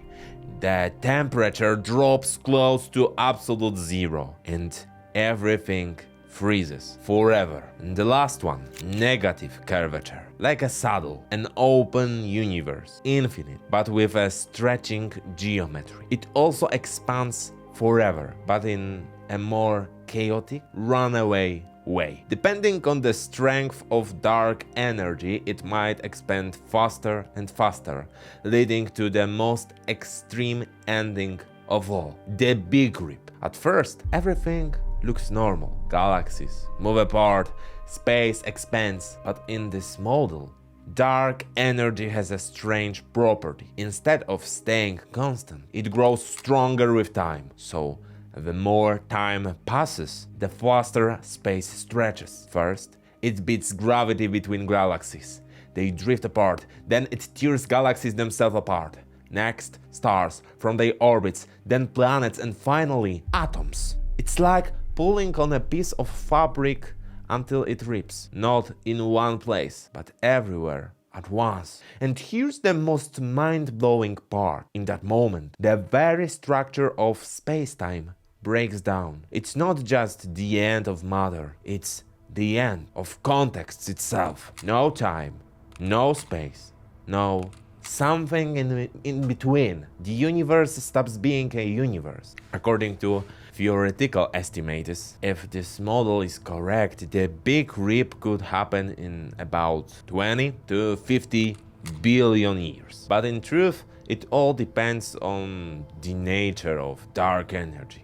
The temperature drops close to absolute zero, and everything freezes forever. And the last one, negative curvature. Like a saddle, an open universe, infinite, but with a stretching geometry. It also expands forever, but in a more chaotic, runaway way. Depending on the strength of dark energy, it might expand faster and faster, leading to the most extreme ending of all, the Big Rip. At first, everything looks normal. Galaxies move apart, space expands, but in this model, dark energy has a strange property. Instead of staying constant, it grows stronger with time. So the more time passes, the faster space stretches. First, it beats gravity between galaxies. They drift apart, then it tears galaxies themselves apart. Next, stars from their orbits, then planets, and finally, atoms. It's like pulling on a piece of fabric until it rips. Not in one place, but everywhere at once. And here's the most mind-blowing part. In that moment, the very structure of space-time breaks down. It's not just the end of matter, it's the end of context itself. No time, no space, no something in between. The universe stops being a universe. According to theoretical estimates, if this model is correct, the Big Rip could happen in about 20 to 50 billion years. But in truth, it all depends on the nature of dark energy.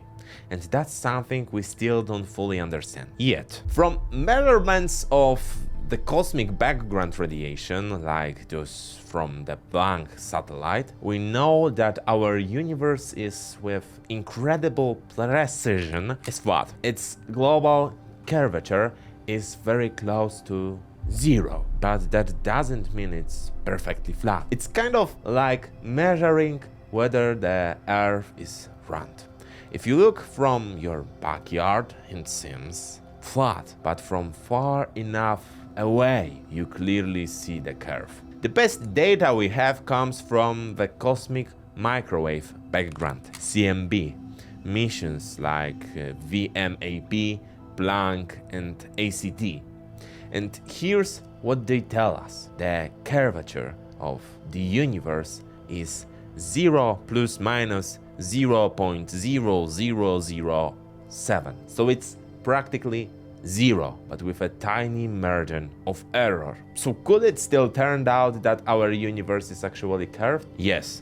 And that's something we still don't fully understand yet. From measurements of the cosmic background radiation, like those from the Planck satellite, we know that our universe is with incredible precision is flat. Its global curvature is very close to zero. But that doesn't mean it's perfectly flat. It's kind of like measuring whether the Earth is round. If you look from your backyard, it seems flat, but from far enough away, you clearly see the curve. The best data we have comes from the cosmic microwave background, CMB, missions like VMAP, Planck, and ACT. And here's what they tell us. The curvature of the universe is 0 plus minus 0.0007. So it's practically zero, but with a tiny margin of error. So could it still turn out that our universe is actually curved? Yes.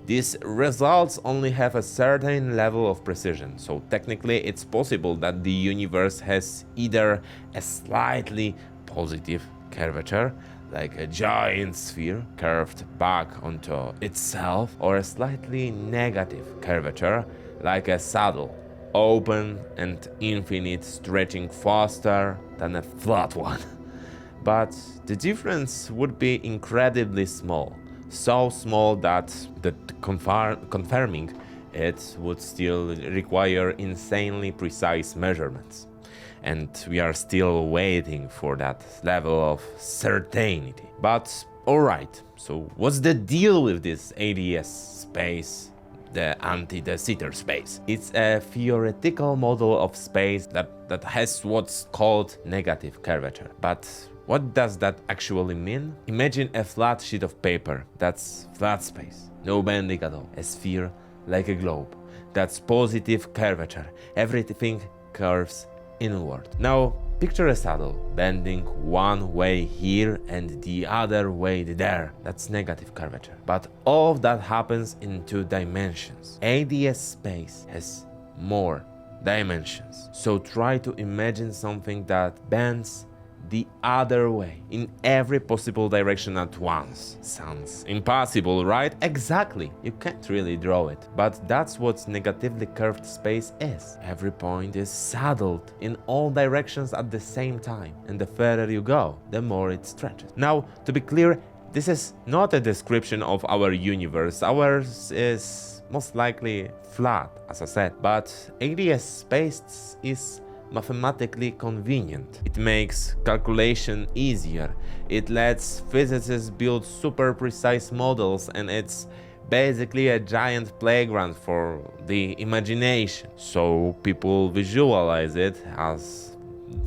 These results only have a certain level of precision, so technically it's possible that the universe has either a slightly positive curvature, like a giant sphere curved back onto itself, or a slightly negative curvature, like a saddle, open and infinite, stretching faster than a flat one. But the difference would be incredibly small, so small that confirming it would still require insanely precise measurements. And we are still waiting for that level of certainty. But alright, so what's the deal with this ADS space? The anti-de Sitter space. It's a theoretical model of space that has what's called negative curvature. But what does that actually mean? Imagine a flat sheet of paper. That's flat space. No bending at all. A sphere like a globe. That's positive curvature. Everything curves inward. Now, picture a saddle bending one way here and the other way there. That's negative curvature. But all of that happens in 2 dimensions. ADS space has more dimensions. So try to imagine something that bends the other way in every possible direction at once. Sounds impossible, right? Exactly. You can't really draw it. But that's what negatively curved space is. Every point is saddled in all directions at the same time, and the further you go, the more it stretches. Now, to be clear, this is not a description of our universe. Ours is most likely flat, as I said, but ADS space is mathematically convenient. It makes calculation easier. It lets physicists build super precise models, and it's basically a giant playground for the imagination. So people visualize it as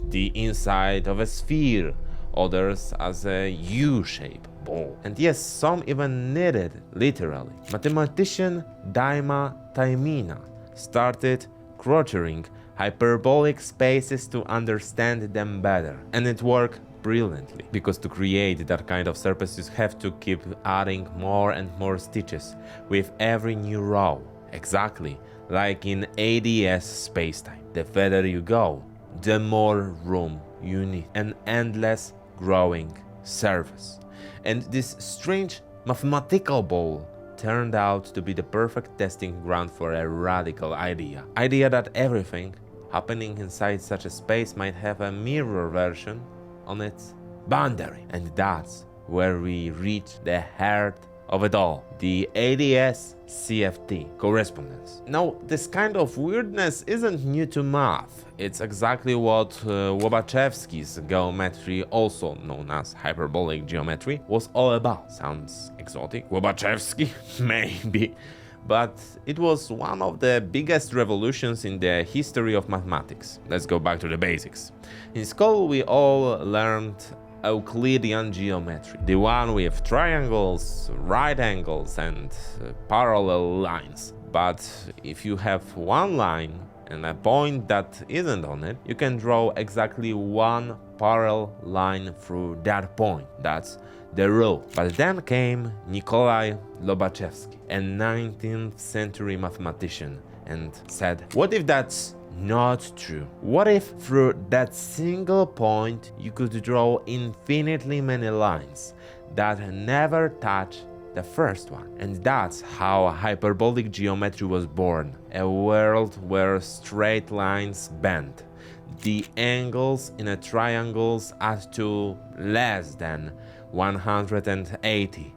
the inside of a sphere, others as a U-shaped ball. And yes, some even need it literally. Mathematician Daima Taimina started crocheting hyperbolic spaces to understand them better, and it worked brilliantly, because to create that kind of surface you have to keep adding more and more stitches with every new row, exactly like in ADS spacetime. The further you go, the more room you need, an endless growing surface. And this strange mathematical ball turned out to be the perfect testing ground for a radical idea that everything happening inside such a space might have a mirror version on its boundary. And that's where we reach the heart of it all, the ADS CFT correspondence. Now, this kind of weirdness isn't new to math. It's exactly what Lobachevsky's geometry, also known as hyperbolic geometry, was all about. Sounds exotic? Lobachevsky? Maybe. But it was one of the biggest revolutions in the history of mathematics. Let's go back to the basics. In school, we all learned Euclidean geometry, the one with triangles, right angles, and parallel lines. But if you have one line and a point that isn't on it, you can draw exactly one parallel line through that point. That's the rule. But then came Nikolai Lobachevsky, a 19th century mathematician, and said, what if that's not true? What if through that single point you could draw infinitely many lines that never touch the first one? And that's how hyperbolic geometry was born, a world where straight lines bend. the angles in a triangles add to less than 180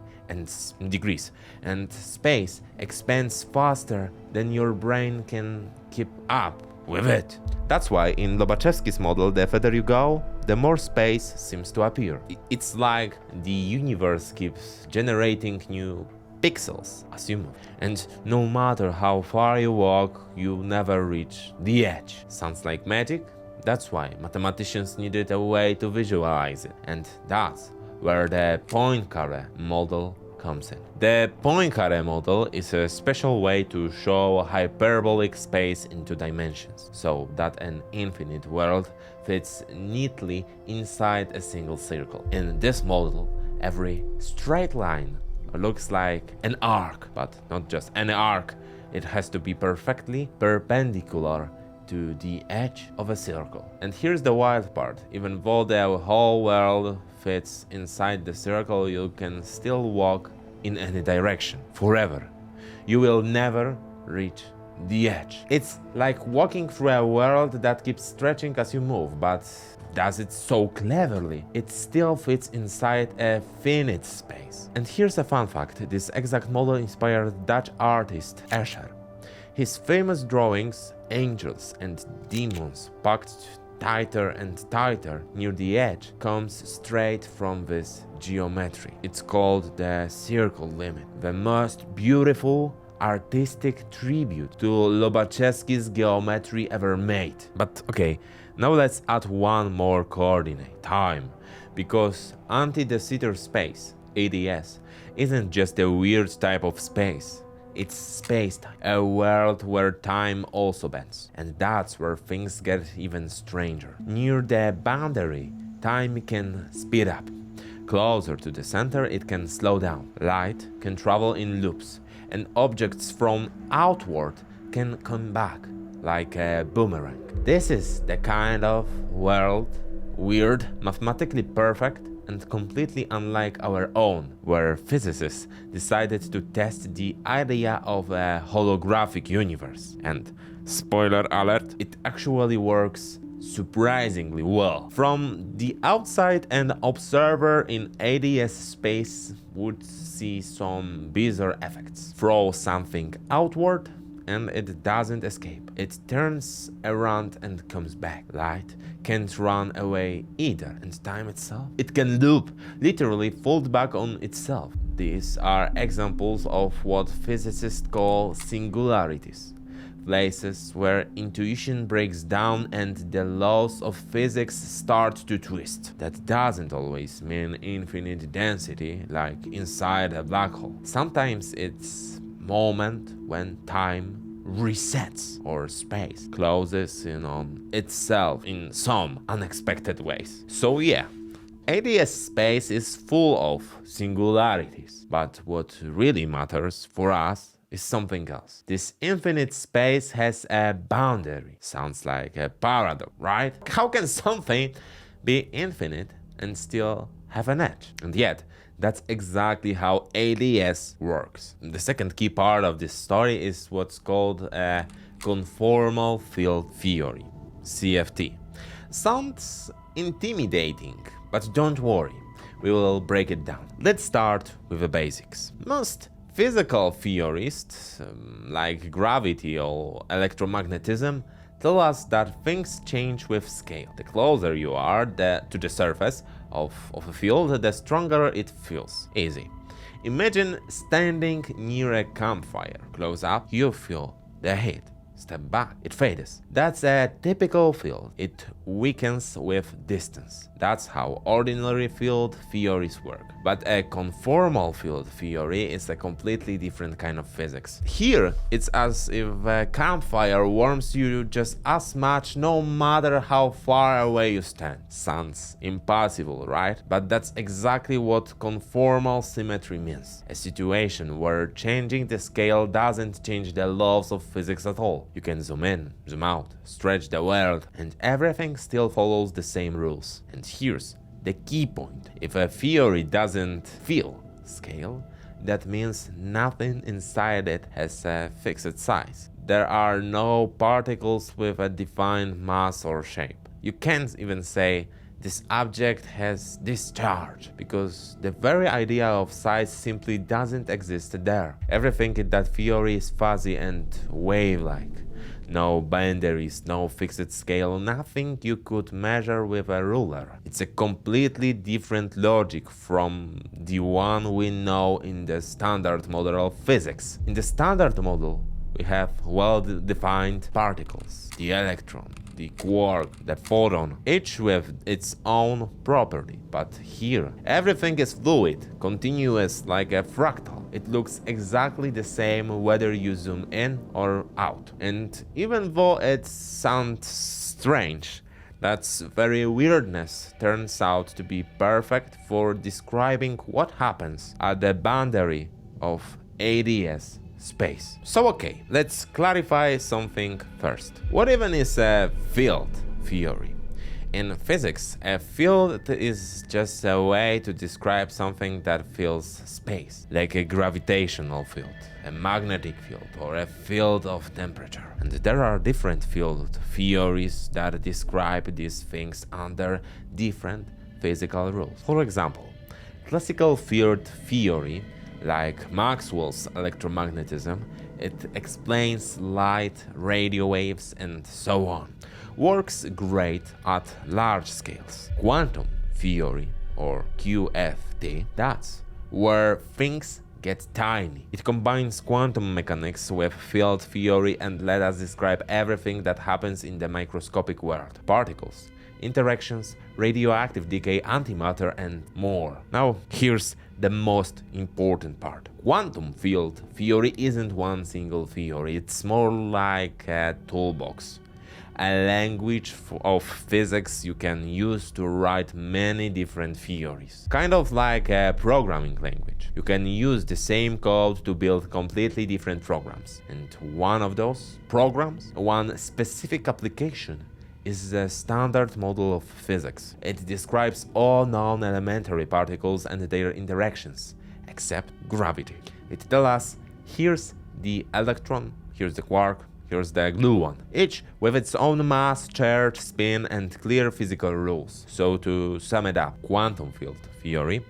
degrees, and space expands faster than your brain can keep up with it. That's why in Lobachevsky's model, the further you go, the more space seems to appear. It's like the universe keeps generating new pixels as you move. And no matter how far you walk, you never reach the edge. Sounds like magic? That's why mathematicians needed a way to visualize it. And that's where the Poincare model comes in. The Poincare model is a special way to show hyperbolic space into dimensions, so that an infinite world fits neatly inside a single circle. In this model, every straight line looks like an arc, but not just any arc. It has to be perfectly perpendicular to the edge of a circle. And here's the wild part: even though the whole world fits inside the circle, you can still walk in any direction forever. You will never reach the edge. It's like walking through a world that keeps stretching as you move, but does it so cleverly. It still fits inside a finite space. And here's a fun fact: this exact model inspired Dutch artist Escher. His famous drawings, angels and demons packed tighter and tighter near the edge, comes straight from this geometry. It's called the circle limit, the most beautiful artistic tribute to Lobachevsky's geometry ever made. But okay, now let's add one more coordinate: time. Because anti-de Sitter space, ADS, isn't just a weird type of space. It's space-time, a world where time also bends. And that's where things get even stranger. Near the boundary, time can speed up. Closer to the center, it can slow down. Light can travel in loops, and objects from outward can come back like a boomerang. This is the kind of world, weird, mathematically perfect, and completely unlike our own, where physicists decided to test the idea of a holographic universe. And spoiler alert, it actually works surprisingly well. From the outside, an observer in ADS space would see some bizarre effects. Throw something outward and it doesn't escape. It turns around and comes back. Light can't run away either, and time itself, it can loop, literally fold back on itself. These are examples of what physicists call singularities. Places where intuition breaks down and the laws of physics start to twist. That doesn't always mean infinite density like inside a black hole. Sometimes it's moment when time resets or space closes in on itself in some unexpected ways. So yeah, ADS space is full of singularities, but what really matters for us is something else. This infinite space has a boundary. Sounds like a paradox, right? How can something be infinite and still have an edge? And yet, that's exactly how ADS works. The second key part of this story is what's called a conformal field theory, CFT. Sounds intimidating, but don't worry, we will break it down. Let's start with the basics. Most physical theorists, like gravity or electromagnetism, tell us that things change with scale. The closer you are to the surface of a field, the stronger it feels. Easy. Imagine standing near a campfire. Close up, you feel the heat. Step back, it fades. That's a typical field. It weakens with distance. That's how ordinary field theories work. But a conformal field theory is a completely different kind of physics. Here, it's as if a campfire warms you just as much no matter how far away you stand. Sounds impossible, right? But that's exactly what conformal symmetry means. A situation where changing the scale doesn't change the laws of physics at all. You can zoom in, zoom out, stretch the world, and everything still follows the same rules. And here's the key point. If a theory doesn't feel scale, that means nothing inside it has a fixed size. there are no particles with a defined mass or shape. You can't even say this object has this charge, because the very idea of size simply doesn't exist there. Everything in that theory is fuzzy and wave-like. No boundaries, no fixed scale, nothing you could measure with a ruler. It's a completely different logic from the one we know in the standard model of physics. In the standard model, we have well-defined particles, the electron, the quark, the photon, each with its own property. But here, everything is fluid, continuous like a fractal. It looks exactly the same whether you zoom in or out. And even though it sounds strange, that very weirdness turns out to be perfect for describing what happens at the boundary of ADS space. So okay, let's clarify something first. What even is a field theory? In physics, a field is just a way to describe something that fills space, like a gravitational field, a magnetic field, or a field of temperature. And there are different field theories that describe these things under different physical rules. For example, classical field theory, like Maxwell's electromagnetism, it explains light, radio waves, and so on. Works great at large scales. Quantum theory, or QFT, that's where things get tiny. It combines quantum mechanics with field theory and let us describe everything that happens in the microscopic world. Particles, interactions, radioactive decay, antimatter, and more. Now, here's the most important part. Quantum field theory isn't one single theory, it's more like a toolbox. A language of physics you can use to write many different theories. Kind of like a programming language. You can use the same code to build completely different programs. And one of those programs, one specific application, is the standard model of physics. It describes all known elementary particles and their interactions, except gravity. It tells us, here's the electron, here's the quark, here's the gluon, each with its own mass, charge, spin, and clear physical rules. So to sum it up, quantum field theory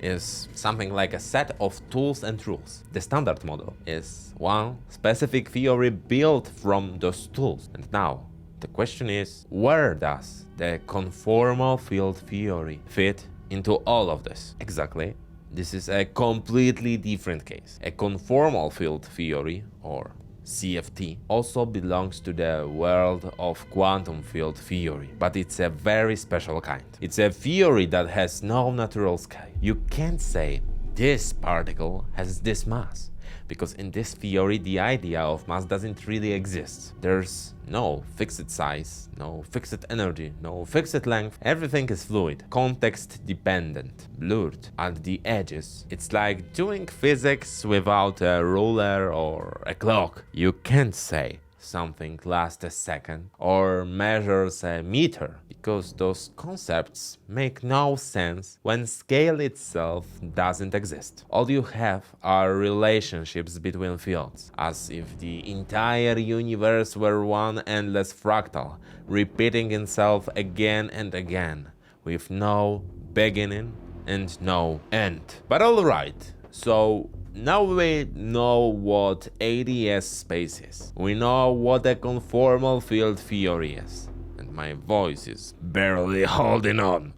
is something like a set of tools and rules. The standard model is one specific theory built from those tools. And now, the question is, where does the conformal field theory fit into all of this? Exactly. This is a completely different case. A conformal field theory, or CFT, also belongs to the world of quantum field theory, but it's a very special kind. It's a theory that has no natural scale. You can't say this particle has this mass, because in this theory the idea of mass doesn't really exist. There's no fixed size, no fixed energy, no fixed length. Everything is fluid, context dependent, blurred at the edges. It's like doing physics without a ruler or a clock. You can't say something lasts a second or measures a meter, because those concepts make no sense when scale itself doesn't exist. All you have are relationships between fields, as if the entire universe were one endless fractal, repeating itself again and again, with no beginning and no end. But alright, so now we know what ADS space is. We know what a conformal field theory is. And my voice is barely holding on.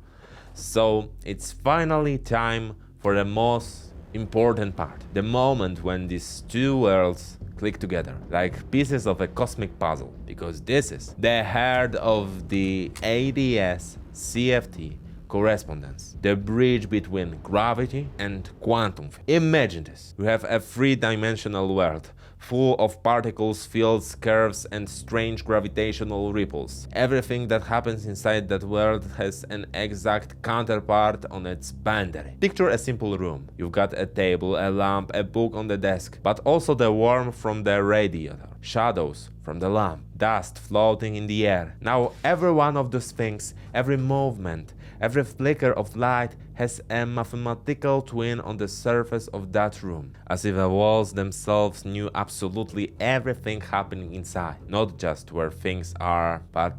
So it's finally time for the most important part. The moment when these two worlds click together, like pieces of a cosmic puzzle. Because this is the heart of the ADS CFT correspondence, the bridge between gravity and quantum. Imagine this. You have a three-dimensional world, full of particles, fields, curves, and strange gravitational ripples. Everything that happens inside that world has an exact counterpart on its boundary. Picture a simple room. You've got a table, a lamp, a book on the desk, but also the warmth from the radiator. shadows from the lamp, dust floating in the air. Now every one of those things, every movement, every flicker of light has a mathematical twin on the surface of that room, as if the walls themselves knew absolutely everything happening inside, not just where things are, but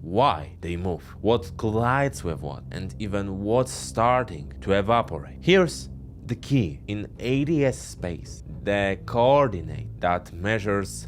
why they move, what collides with what, and even what's starting to evaporate. Here's the key. In ADS space, the coordinate that measures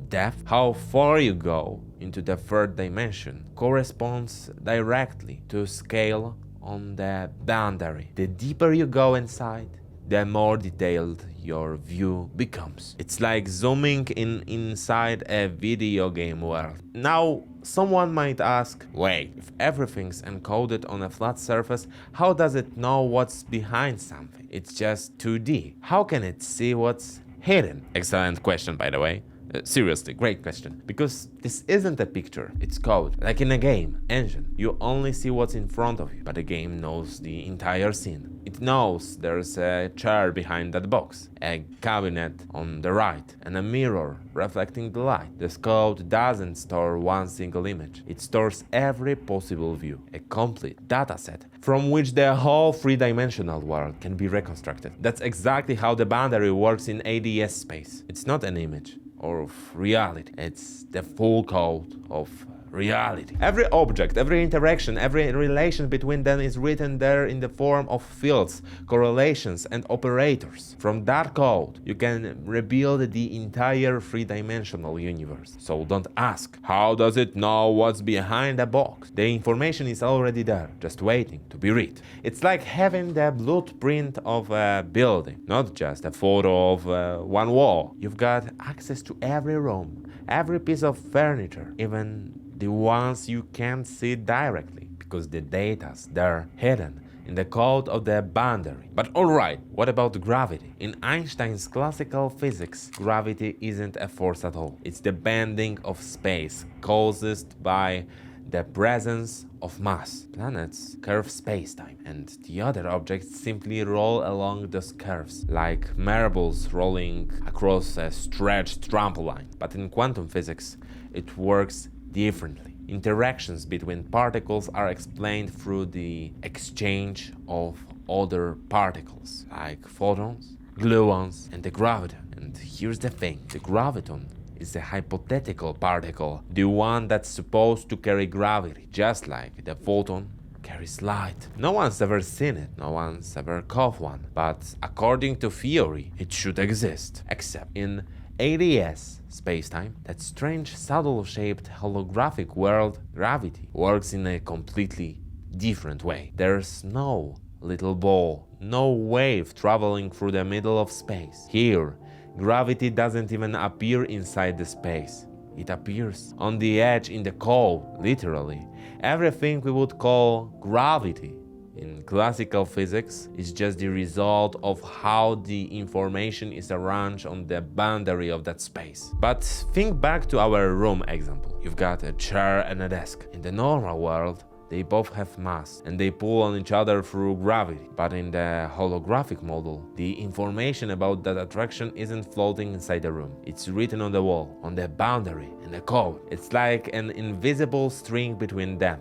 depth, how far you go into the third dimension, corresponds directly to scale on the boundary. The deeper you go inside, the more detailed your view becomes. It's like zooming in inside a video game world. Now, someone might ask, wait, if everything's encoded on a flat surface, how does it know what's behind something? It's just 2D. How can it see what's hidden? Excellent question, by the way. Seriously, great question. Because this isn't a picture, it's code. Like in a game engine, you only see what's in front of you, but the game knows the entire scene. It knows there's a chair behind that box, a cabinet on the right, and a mirror reflecting the light. This code doesn't store one single image. It stores every possible view, a complete dataset from which the whole three-dimensional world can be reconstructed. That's exactly how the boundary works in ADS space. It's not an image of reality. It's the full code of reality. Every object, every interaction, every relation between them is written there in the form of fields, correlations, and operators. From that code, you can rebuild the entire three-dimensional universe. So don't ask, how does it know what's behind a box? The information is already there, just waiting to be read. It's like having the blueprint of a building, not just a photo of one wall. You've got access to every room, every piece of furniture, even the ones you can't see directly, because the data's there hidden in the code of the boundary. But alright, what about gravity? In Einstein's classical physics, gravity isn't a force at all. It's the bending of space caused by the presence of mass. Planets curve space-time, and the other objects simply roll along those curves, like marbles rolling across a stretched trampoline. But in quantum physics, it works differently. Interactions between particles are explained through the exchange of other particles, like photons, gluons, and the graviton. And here's the thing, the graviton is a hypothetical particle, the one that's supposed to carry gravity, just like the photon carries light. No one's ever seen it, no one's ever caught one, but according to theory, it should exist, except in ADS spacetime, that strange saddle-shaped holographic world, gravity works in a completely different way. There's no little ball, no wave traveling through the middle of space. Here, gravity doesn't even appear inside the space. It appears on the edge in the cold, literally. Everything we would call gravity in classical physics is just the result of how the information is arranged on the boundary of that space. But think back to our room example. You've got a chair and a desk. In the normal world, they both have mass and they pull on each other through gravity. But in the holographic model, the information about that attraction isn't floating inside the room. It's written on the wall, on the boundary, in the code. It's like an invisible string between them.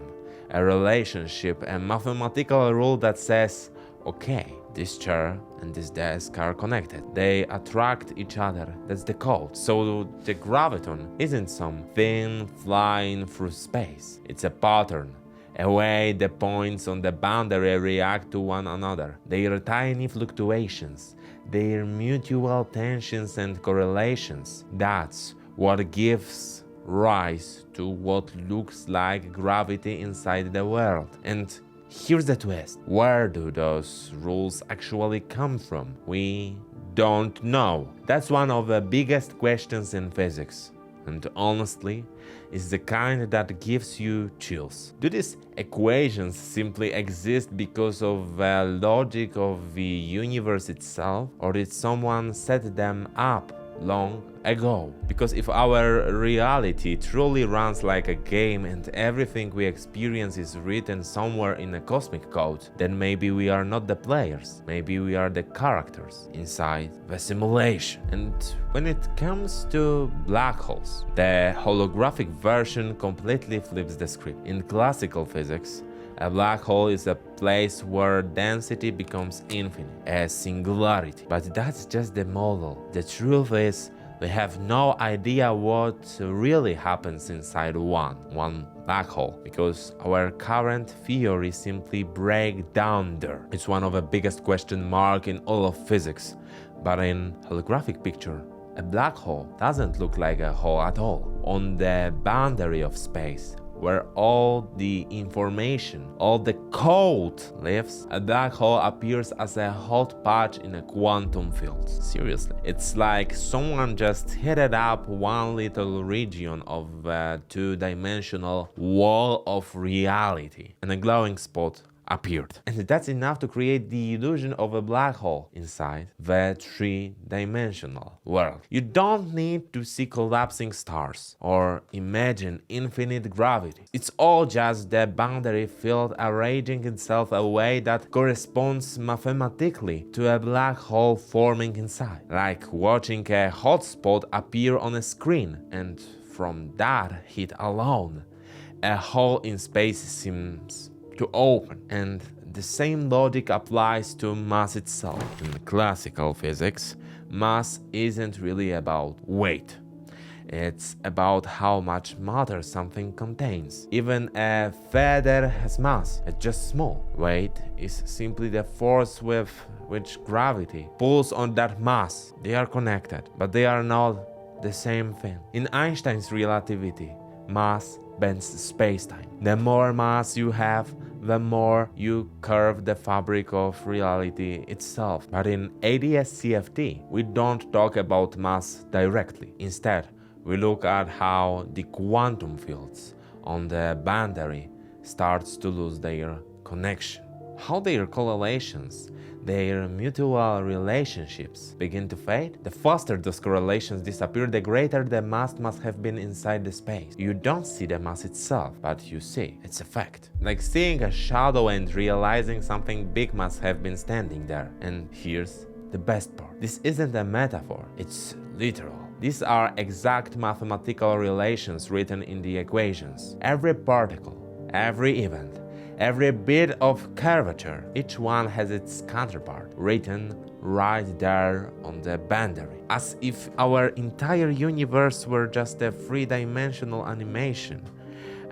A relationship, a mathematical rule that says, okay, this chair and this desk are connected. They attract each other. That's the code. So the graviton isn't some thing flying through space. It's a pattern, a way the points on the boundary react to one another. Their tiny fluctuations, their mutual tensions and correlations. That's what gives rise to what looks like gravity inside the world. And here's the twist. Where do those rules actually come from? We don't know. That's one of the biggest questions in physics. And honestly, it's the kind that gives you chills. Do these equations simply exist because of the logic of the universe itself? Or did someone set them up long ago. Because if our reality truly runs like a game and everything we experience is written somewhere in a cosmic code, then maybe we are not the players, maybe we are the characters inside the simulation. And when it comes to black holes, the holographic version completely flips the script. In classical physics, a black hole is a place where density becomes infinite, a singularity. But that's just the model. The truth is, we have no idea what really happens inside one black hole, because our current theory simply breaks down there. It's one of the biggest question marks in all of physics. But in holographic picture, a black hole doesn't look like a hole at all. On the boundary of space, where all the information, all the code lives, a black hole appears as a hot patch in a quantum field. Seriously. It's like someone just heated up one little region of the two-dimensional wall of reality, and a glowing spot appeared. And that's enough to create the illusion of a black hole inside the three-dimensional world. You don't need to see collapsing stars or imagine infinite gravity. It's all just the boundary field arranging itself a way that corresponds mathematically to a black hole forming inside. Like watching a hotspot appear on a screen, and from that heat alone, a hole in space seems to open. And the same logic applies to mass itself. In classical physics, mass isn't really about weight. It's about how much matter something contains. Even a feather has mass, it's just small. Weight is simply the force with which gravity pulls on that mass. They are connected, but they are not the same thing. In Einstein's relativity, mass bends space-time. The more mass you have, the more you curve the fabric of reality itself. But in ADS-CFT, we don't talk about mass directly. Instead, we look at how the quantum fields on the boundary starts to lose their connection. How their correlations, their mutual relationships begin to fade. The faster those correlations disappear, the greater the mass must have been inside the space. You don't see the mass itself, but you see its effect. Like seeing a shadow and realizing something big must have been standing there. And here's the best part. This isn't a metaphor, it's literal. These are exact mathematical relations written in the equations. Every particle, every event, every bit of curvature, each one has its counterpart written right there on the boundary. As if our entire universe were just a three-dimensional animation,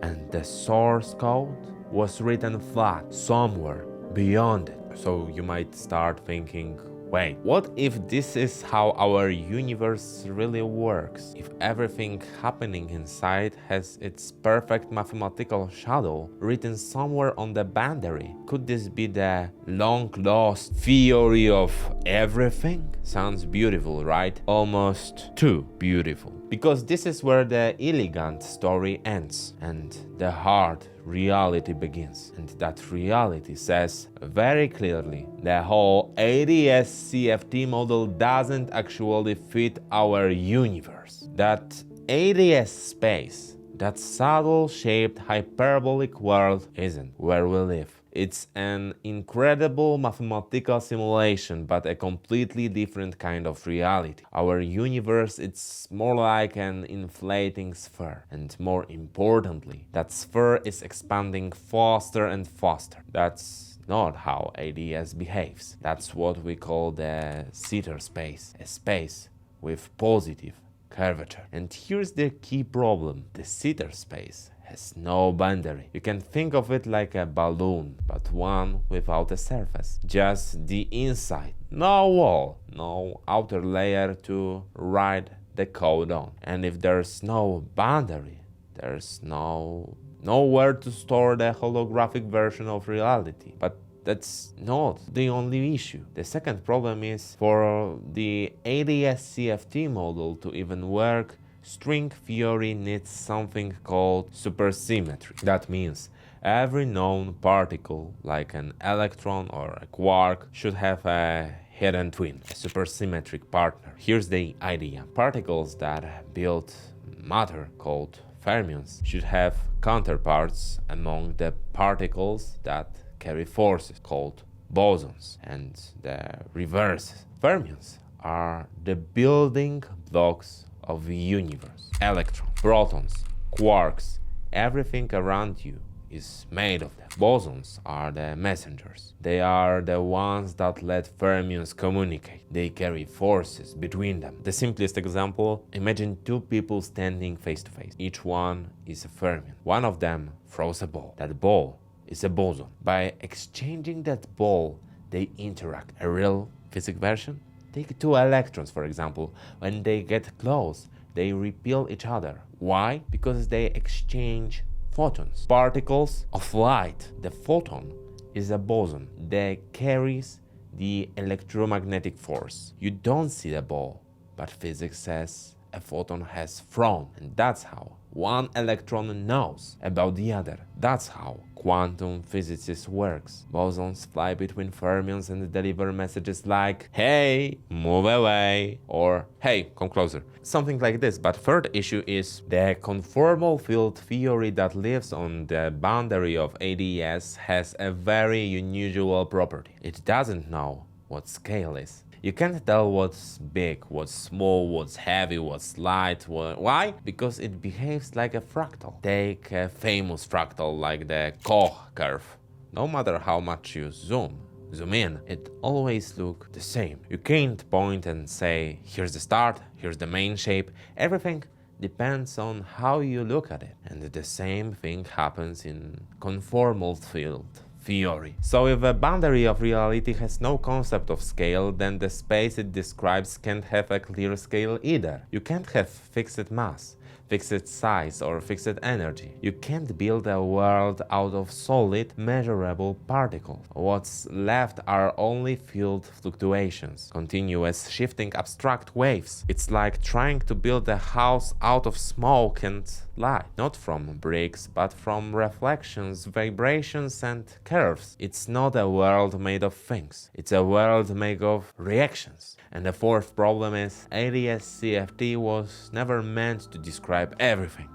and the source code was written flat somewhere beyond it. So you might start thinking, wait, what if this is how our universe really works? If everything happening inside has its perfect mathematical shadow written somewhere on the boundary, could this be the long-lost theory of everything? Sounds beautiful, right? Almost too beautiful. Because this is where the elegant story ends and the hard reality begins. And that reality says very clearly the whole ADS-CFT model doesn't actually fit our universe. That ADS space, that saddle-shaped hyperbolic world, isn't where we live. It's an incredible mathematical simulation, but a completely different kind of reality. Our universe, it's more like an inflating sphere. And more importantly, that sphere is expanding faster and faster. That's not how ADS behaves. That's what we call the zeta space, a space with positive curvature. And here's the key problem. The zeta space has no boundary. You can think of it like a balloon, but one without a surface. Just the inside. No wall, no outer layer to write the code on. And if there's no boundary, there's nowhere to store the holographic version of reality. But that's not the only issue. The second problem is, for the ADS-CFT model to even work, string theory needs something called supersymmetry. That means every known particle, like an electron or a quark, should have a hidden twin, a supersymmetric partner. Here's the idea. Particles that build matter, called fermions, should have counterparts among the particles that carry forces, called bosons, and the reverse. Fermions are the building blocks of the universe. Electrons, protons, quarks, everything around you is made of them. Bosons are the messengers. They are the ones that let fermions communicate. They carry forces between them. The simplest example, imagine two people standing face to face. Each one is a fermion. One of them throws a ball. That ball is a boson. By exchanging that ball, they interact. A real physics version? Take two electrons, for example. When they get close, they repel each other. Why? Because they exchange photons, particles of light. The photon is a boson that carries the electromagnetic force. You don't see the ball, but physics says a photon has thrown, and that's how one electron knows about the other. That's how quantum physics works. Bosons fly between fermions and deliver messages like, hey, move away, or hey, come closer. Something like this. But third issue is the conformal field theory that lives on the boundary of ADS has a very unusual property. It doesn't know what scale is. You can't tell what's big, what's small, what's heavy, what's light. Why? Because it behaves like a fractal. Take a famous fractal like the Koch curve. No matter how much you zoom in, it always looks the same. You can't point and say, here's the start, here's the main shape. Everything depends on how you look at it. And the same thing happens in conformal field theory. So if a boundary of reality has no concept of scale, then the space it describes can't have a clear scale either. You can't have fixed mass, fixed size, or fixed energy. You can't build a world out of solid, measurable particles. What's left are only field fluctuations, continuous shifting abstract waves. It's like trying to build a house out of smoke and light, not from bricks, but from reflections, vibrations, and curves. It's not a world made of things. It's a world made of reactions. And the fourth problem is ADS-CFT was never meant to describe everything.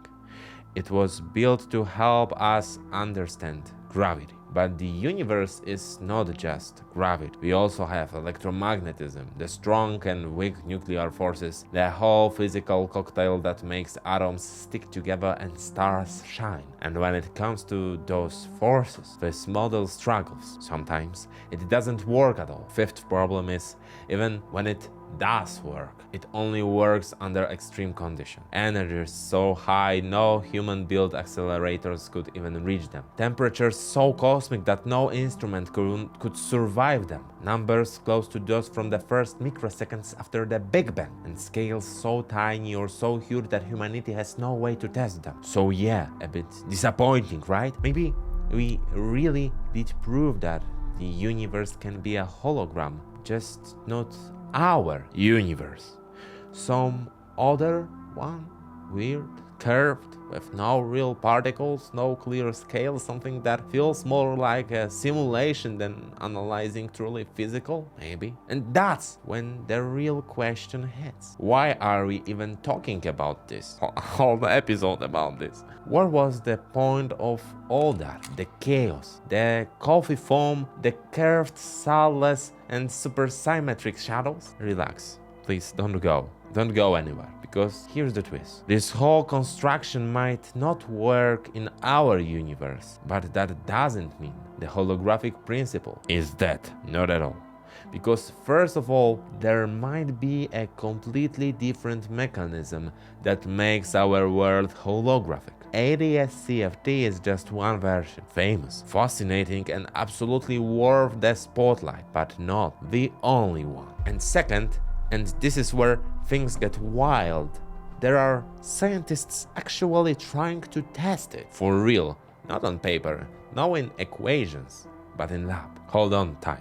It was built to help us understand gravity. But the universe is not just gravity. We also have electromagnetism, the strong and weak nuclear forces, the whole physical cocktail that makes atoms stick together and stars shine. And when it comes to those forces, this model struggles. Sometimes it doesn't work at all. Fifth problem is, even when it does work, it only works under extreme conditions. Energy is so high, no human-built accelerators could even reach them. Temperatures so cosmic that no instrument could survive them. Numbers close to those from the first microseconds after the Big Bang. And scales so tiny or so huge that humanity has no way to test them. So yeah, a bit disappointing, right? Maybe we really did prove that the universe can be a hologram, just not our universe. Some other one, weird, curved, with no real particles, no clear scale, something that feels more like a simulation than analyzing truly physical, maybe. And that's when the real question hits. Why are we even talking about this? Whole episode about this. What was the point of all that? The chaos, the coffee foam, the curved, soulless, and supersymmetric shadows? Relax. Please don't go. Don't go anywhere, because here's the twist. This whole construction might not work in our universe, but that doesn't mean the holographic principle is dead. Not at all. Because first of all, there might be a completely different mechanism that makes our world holographic. ADS-CFT is just one version, famous, fascinating, and absolutely worth the spotlight, but not the only one. And second, and this is where things get wild, there are scientists actually trying to test it for real, not on paper, not in equations, but in lab. Hold on tight.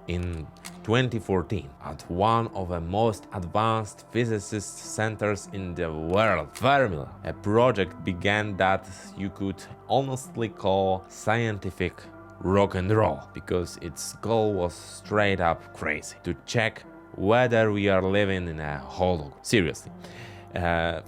In 2014, at one of the most advanced physicist centers in the world, Fermi, a project began that you could honestly call scientific rock and roll, because its goal was straight up crazy, to check whether we are living in a hologram. Seriously,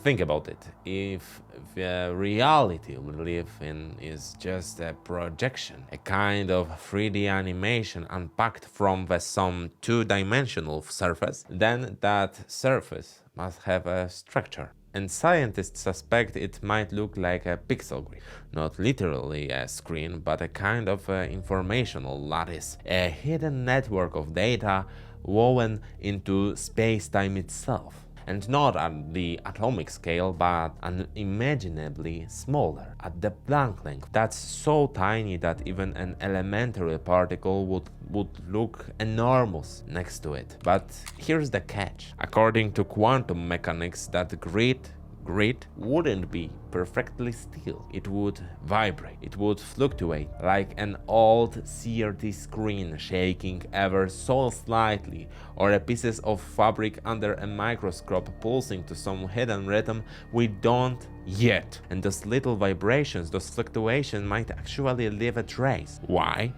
think about it. If the reality we live in is just a projection, a kind of 3D animation unpacked from some two-dimensional surface, then that surface must have a structure. And scientists suspect it might look like a pixel grid. Not literally a screen, but a kind of informational lattice, a hidden network of data woven into space-time itself. And not at the atomic scale, but unimaginably smaller, at the Planck length. That's so tiny that even an elementary particle would look enormous next to it. But here's the catch. According to quantum mechanics, that grid wouldn't be perfectly still. It would vibrate, it would fluctuate like an old CRT screen shaking ever so slightly, or a pieces of fabric under a microscope pulsing to some hidden rhythm we don't yet. And those little vibrations, those fluctuations might actually leave a trace. Why?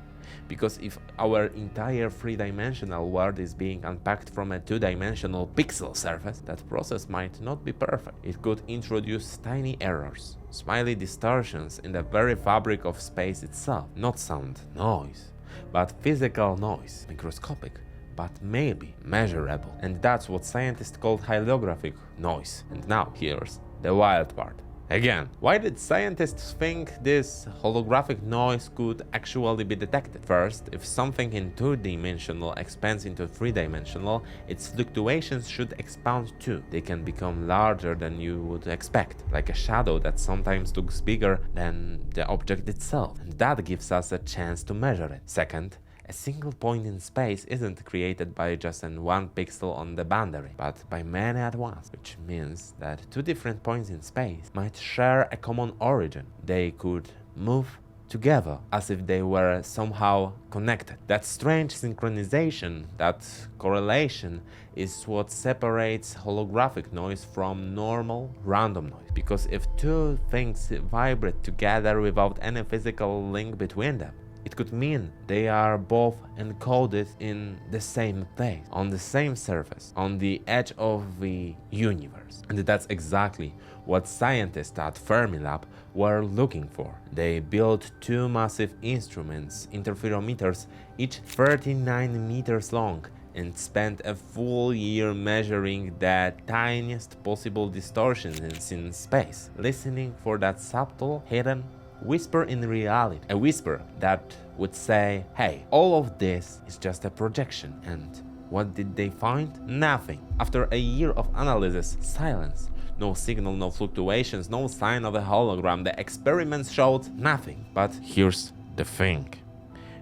Because if our entire three-dimensional world is being unpacked from a two-dimensional pixel surface, that process might not be perfect. It could introduce tiny errors, smiley distortions in the very fabric of space itself. Not sound, noise, but physical noise, microscopic, but maybe measurable. And that's what scientists call holographic noise. And now here's the wild part. Again, why did scientists think this holographic noise could actually be detected? First, if something in two-dimensional expands into three-dimensional, its fluctuations should expand too. They can become larger than you would expect, like a shadow that sometimes looks bigger than the object itself, and that gives us a chance to measure it. Second, a single point in space isn't created by just one pixel on the boundary, but by many at once, which means that two different points in space might share a common origin. They could move together as if they were somehow connected. That strange synchronization, that correlation, is what separates holographic noise from normal random noise. Because if two things vibrate together without any physical link between them, it could mean they are both encoded in the same place, on the same surface, on the edge of the universe. And that's exactly what scientists at Fermilab were looking for. They built two massive instruments, interferometers, each 39 meters long, and spent a full year measuring the tiniest possible distortions in space, listening for that subtle, hidden whisper in reality, a whisper that would say, hey, all of this is just a projection. And what did they find? Nothing. After a year of analysis, silence. No signal, no fluctuations, no sign of a hologram. The experiments showed nothing. But here's the thing.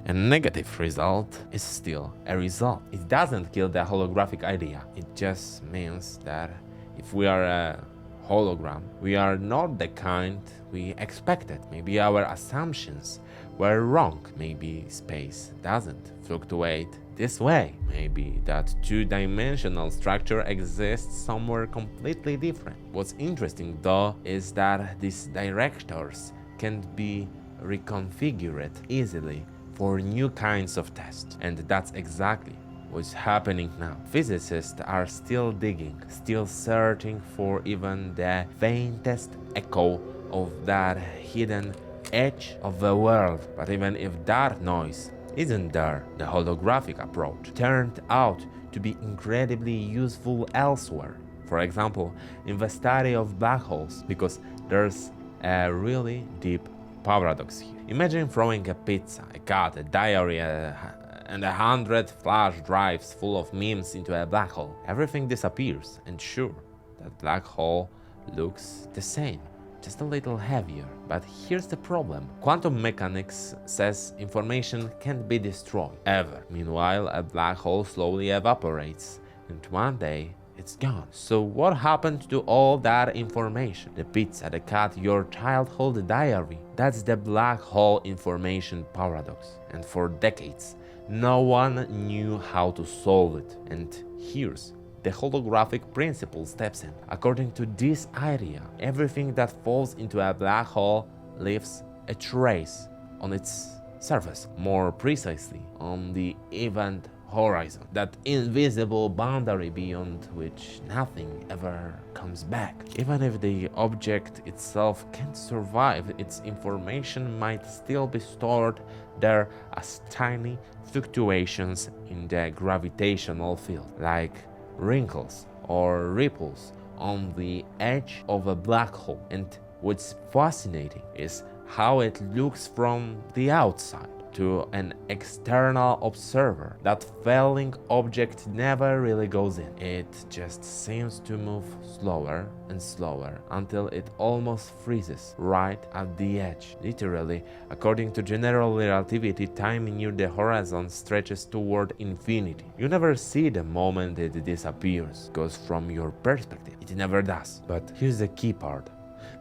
A negative result is still a result. It doesn't kill the holographic idea. It just means that if we are a hologram, we are not the kind we expected. Maybe our assumptions were wrong. Maybe space doesn't fluctuate this way. Maybe that two-dimensional structure exists somewhere completely different. What's interesting though is that these directors can be reconfigured easily for new kinds of tests, and that's exactly what's happening now. Physicists are still digging, still searching for even the faintest echo of that hidden edge of the world. But even if that noise isn't there, the holographic approach turned out to be incredibly useful elsewhere. For example, in the study of black holes, because there's a really deep paradox here. Imagine throwing a pizza, a cat, a diary, and 100 flash drives full of memes into a black hole. Everything disappears, and sure, that black hole looks the same, just a little heavier. But here's the problem. Quantum mechanics says information can't be destroyed, ever. Meanwhile, a black hole slowly evaporates, and one day, it's gone. So what happened to all that information? The pizza, the cat, your childhood diary. That's the black hole information paradox. And for decades, no one knew how to solve it. And here's the holographic principle steps in. According to this idea, everything that falls into a black hole leaves a trace on its surface, more precisely on the event horizon, that invisible boundary beyond which nothing ever comes back. Even if the object itself can't survive, its information might still be stored there as tiny fluctuations in the gravitational field, like wrinkles or ripples on the edge of a black hole. And what's fascinating is how it looks from the outside. To an external observer, that falling object never really goes in. It just seems to move slower and slower until it almost freezes right at the edge. Literally, according to general relativity, time near the horizon stretches toward infinity. You never see the moment it disappears, because from your perspective, it never does. But here's the key part.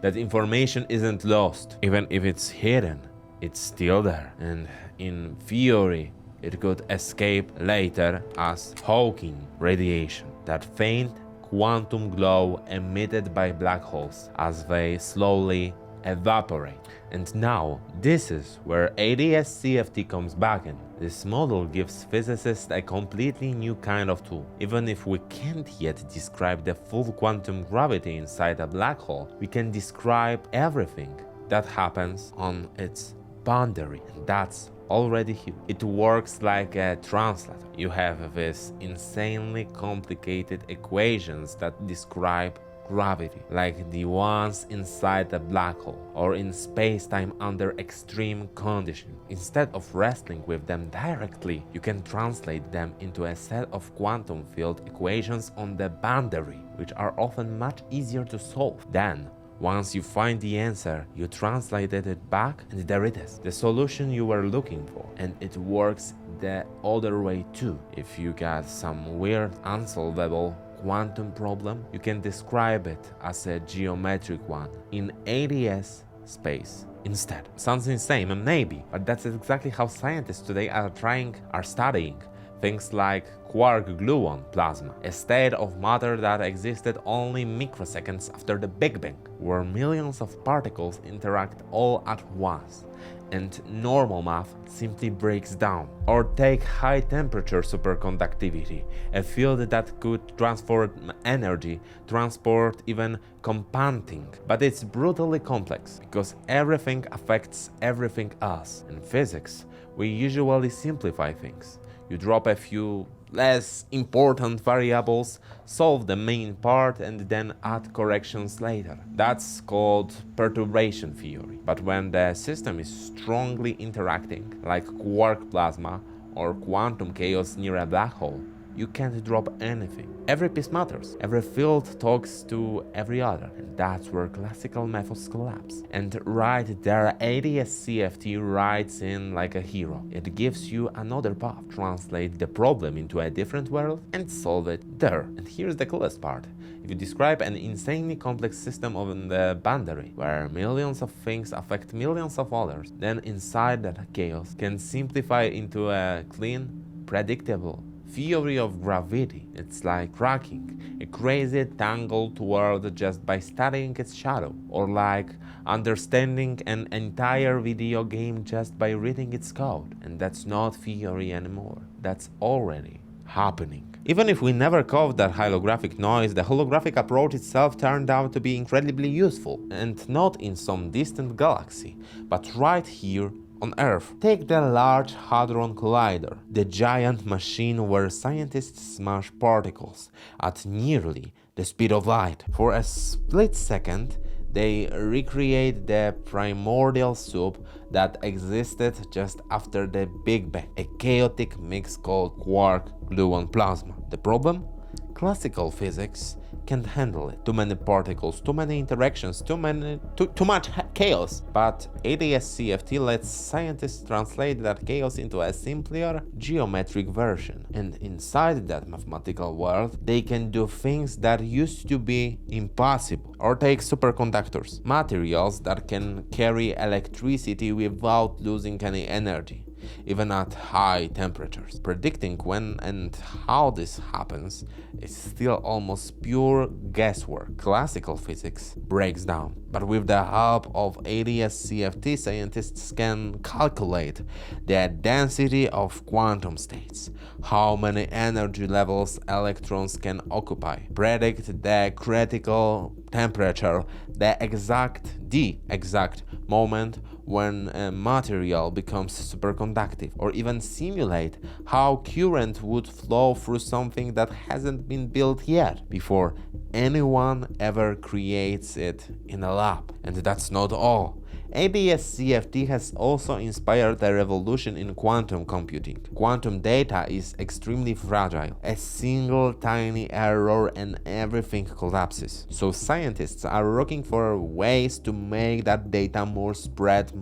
That information isn't lost. Even if it's hidden, it's still there, and in theory it could escape later as Hawking radiation, that faint quantum glow emitted by black holes as they slowly evaporate. And now this is where ADS-CFT comes back in. This model gives physicists a completely new kind of tool. Even if we can't yet describe the full quantum gravity inside a black hole, we can describe everything that happens on its boundary, and that's already huge. It works like a translator. You have these insanely complicated equations that describe gravity, like the ones inside a black hole or in space-time under extreme conditions. Instead of wrestling with them directly, you can translate them into a set of quantum field equations on the boundary, which are often much easier to solve. Then, once you find the answer, you translated it back, and there it is, the solution you were looking for. And it works the other way too. If you got some weird, unsolvable quantum problem, you can describe it as a geometric one in ADS space instead. Sounds insane, maybe, but that's exactly how scientists today are studying things like quark gluon plasma, a state of matter that existed only microseconds after the Big Bang, where millions of particles interact all at once, and normal math simply breaks down. Or take high temperature superconductivity, a field that could transport energy, transport even compounding, but it's brutally complex because everything affects everything else. In physics, we usually simplify things. You drop a few less important variables, solve the main part, and then add corrections later. That's called perturbation theory. But when the system is strongly interacting, like quark plasma or quantum chaos near a black hole, you can't drop anything. Every piece matters. Every field talks to every other. And that's where classical methods collapse. And right there, ADS-CFT rides in like a hero. It gives you another path. Translate the problem into a different world and solve it there. And here's the coolest part. If you describe an insanely complex system on the boundary, where millions of things affect millions of others, then inside that chaos can simplify into a clean, predictable theory of gravity. It's like cracking a crazy tangled world just by studying its shadow, or like understanding an entire video game just by reading its code. And that's not theory anymore. That's already happening. Even if we never caused that holographic noise, the holographic approach itself turned out to be incredibly useful, and not in some distant galaxy, but right here on Earth. Take the Large Hadron Collider, the giant machine where scientists smash particles at nearly the speed of light. For a split second, they recreate the primordial soup that existed just after the Big Bang, a chaotic mix called quark gluon plasma. The problem? Classical physics can't handle it. Too many particles, too many interactions, too much chaos. But ADS-CFT lets scientists translate that chaos into a simpler geometric version. And inside that mathematical world, they can do things that used to be impossible. Or take superconductors, materials that can carry electricity without losing any energy. even at high temperatures. Predicting when and how this happens is still almost pure guesswork. Classical physics breaks down, but with the help of ADS-CFT, scientists can calculate the density of quantum states, how many energy levels electrons can occupy, predict the critical temperature, the exact moment when a material becomes superconductive, or even simulate how current would flow through something that hasn't been built yet before anyone ever creates it in a lab. And that's not all. ADS-CFT has also inspired a revolution in quantum computing. Quantum data is extremely fragile. A single tiny error and everything collapses. So scientists are looking for ways to make that data more spread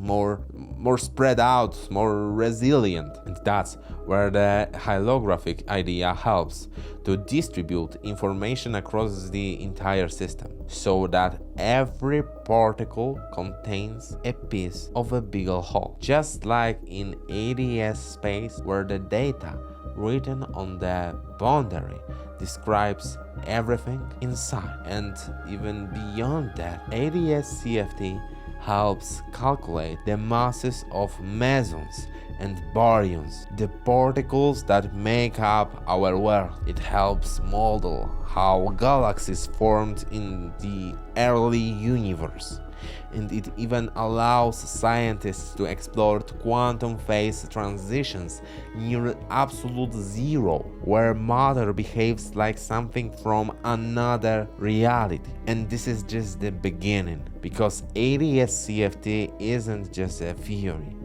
out, more resilient. And that's where the holographic idea helps to distribute information across the entire system, so that every particle contains a piece of a bigger whole. Just like in ADS space, where the data written on the boundary describes everything inside. And even beyond that, ADS-CFT helps calculate the masses of mesons and baryons, the particles that make up our world. It helps model how galaxies formed in the early universe. And it even allows scientists to explore quantum phase transitions near absolute zero, where matter behaves like something from another reality. And this is just the beginning, because ADS-CFT isn't just a theory.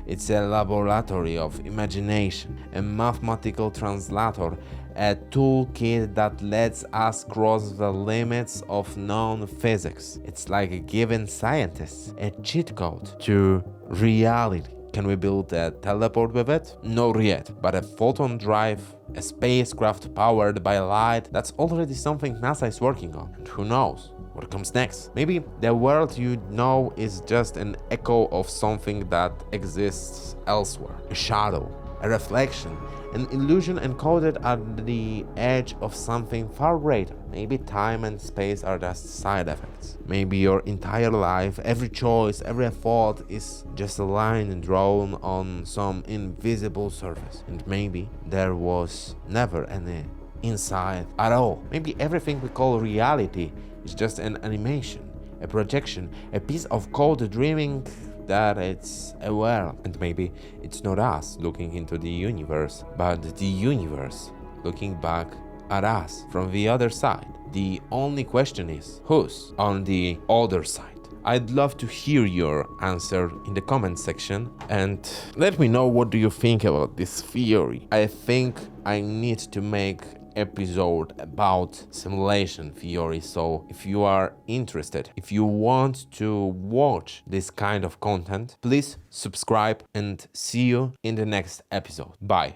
It's a laboratory of imagination, a mathematical translator, a toolkit that lets us cross the limits of known physics. It's like giving scientists a cheat code to reality. Can we build a teleport with it? Not yet, but a photon drive, a spacecraft powered by light, that's already something NASA is working on. And who knows what comes next? Maybe the world you know is just an echo of something that exists elsewhere. A shadow, a reflection, an illusion encoded at the edge of something far greater. Maybe time and space are just side effects. Maybe your entire life, every choice, every thought is just a line drawn on some invisible surface. And maybe there was never any inside at all. Maybe everything we call reality is just an animation, a projection, a piece of code dreaming that it's a world. And maybe it's not us looking into the universe, but the universe looking back at us from the other side. The only question is, who's on the other side? I'd love to hear your answer in the comment section, and let me know what do you think about this theory. I think I need to make episode about simulation theory, so if you are interested, if you want to watch this kind of content, please subscribe, and see you in the next episode. Bye.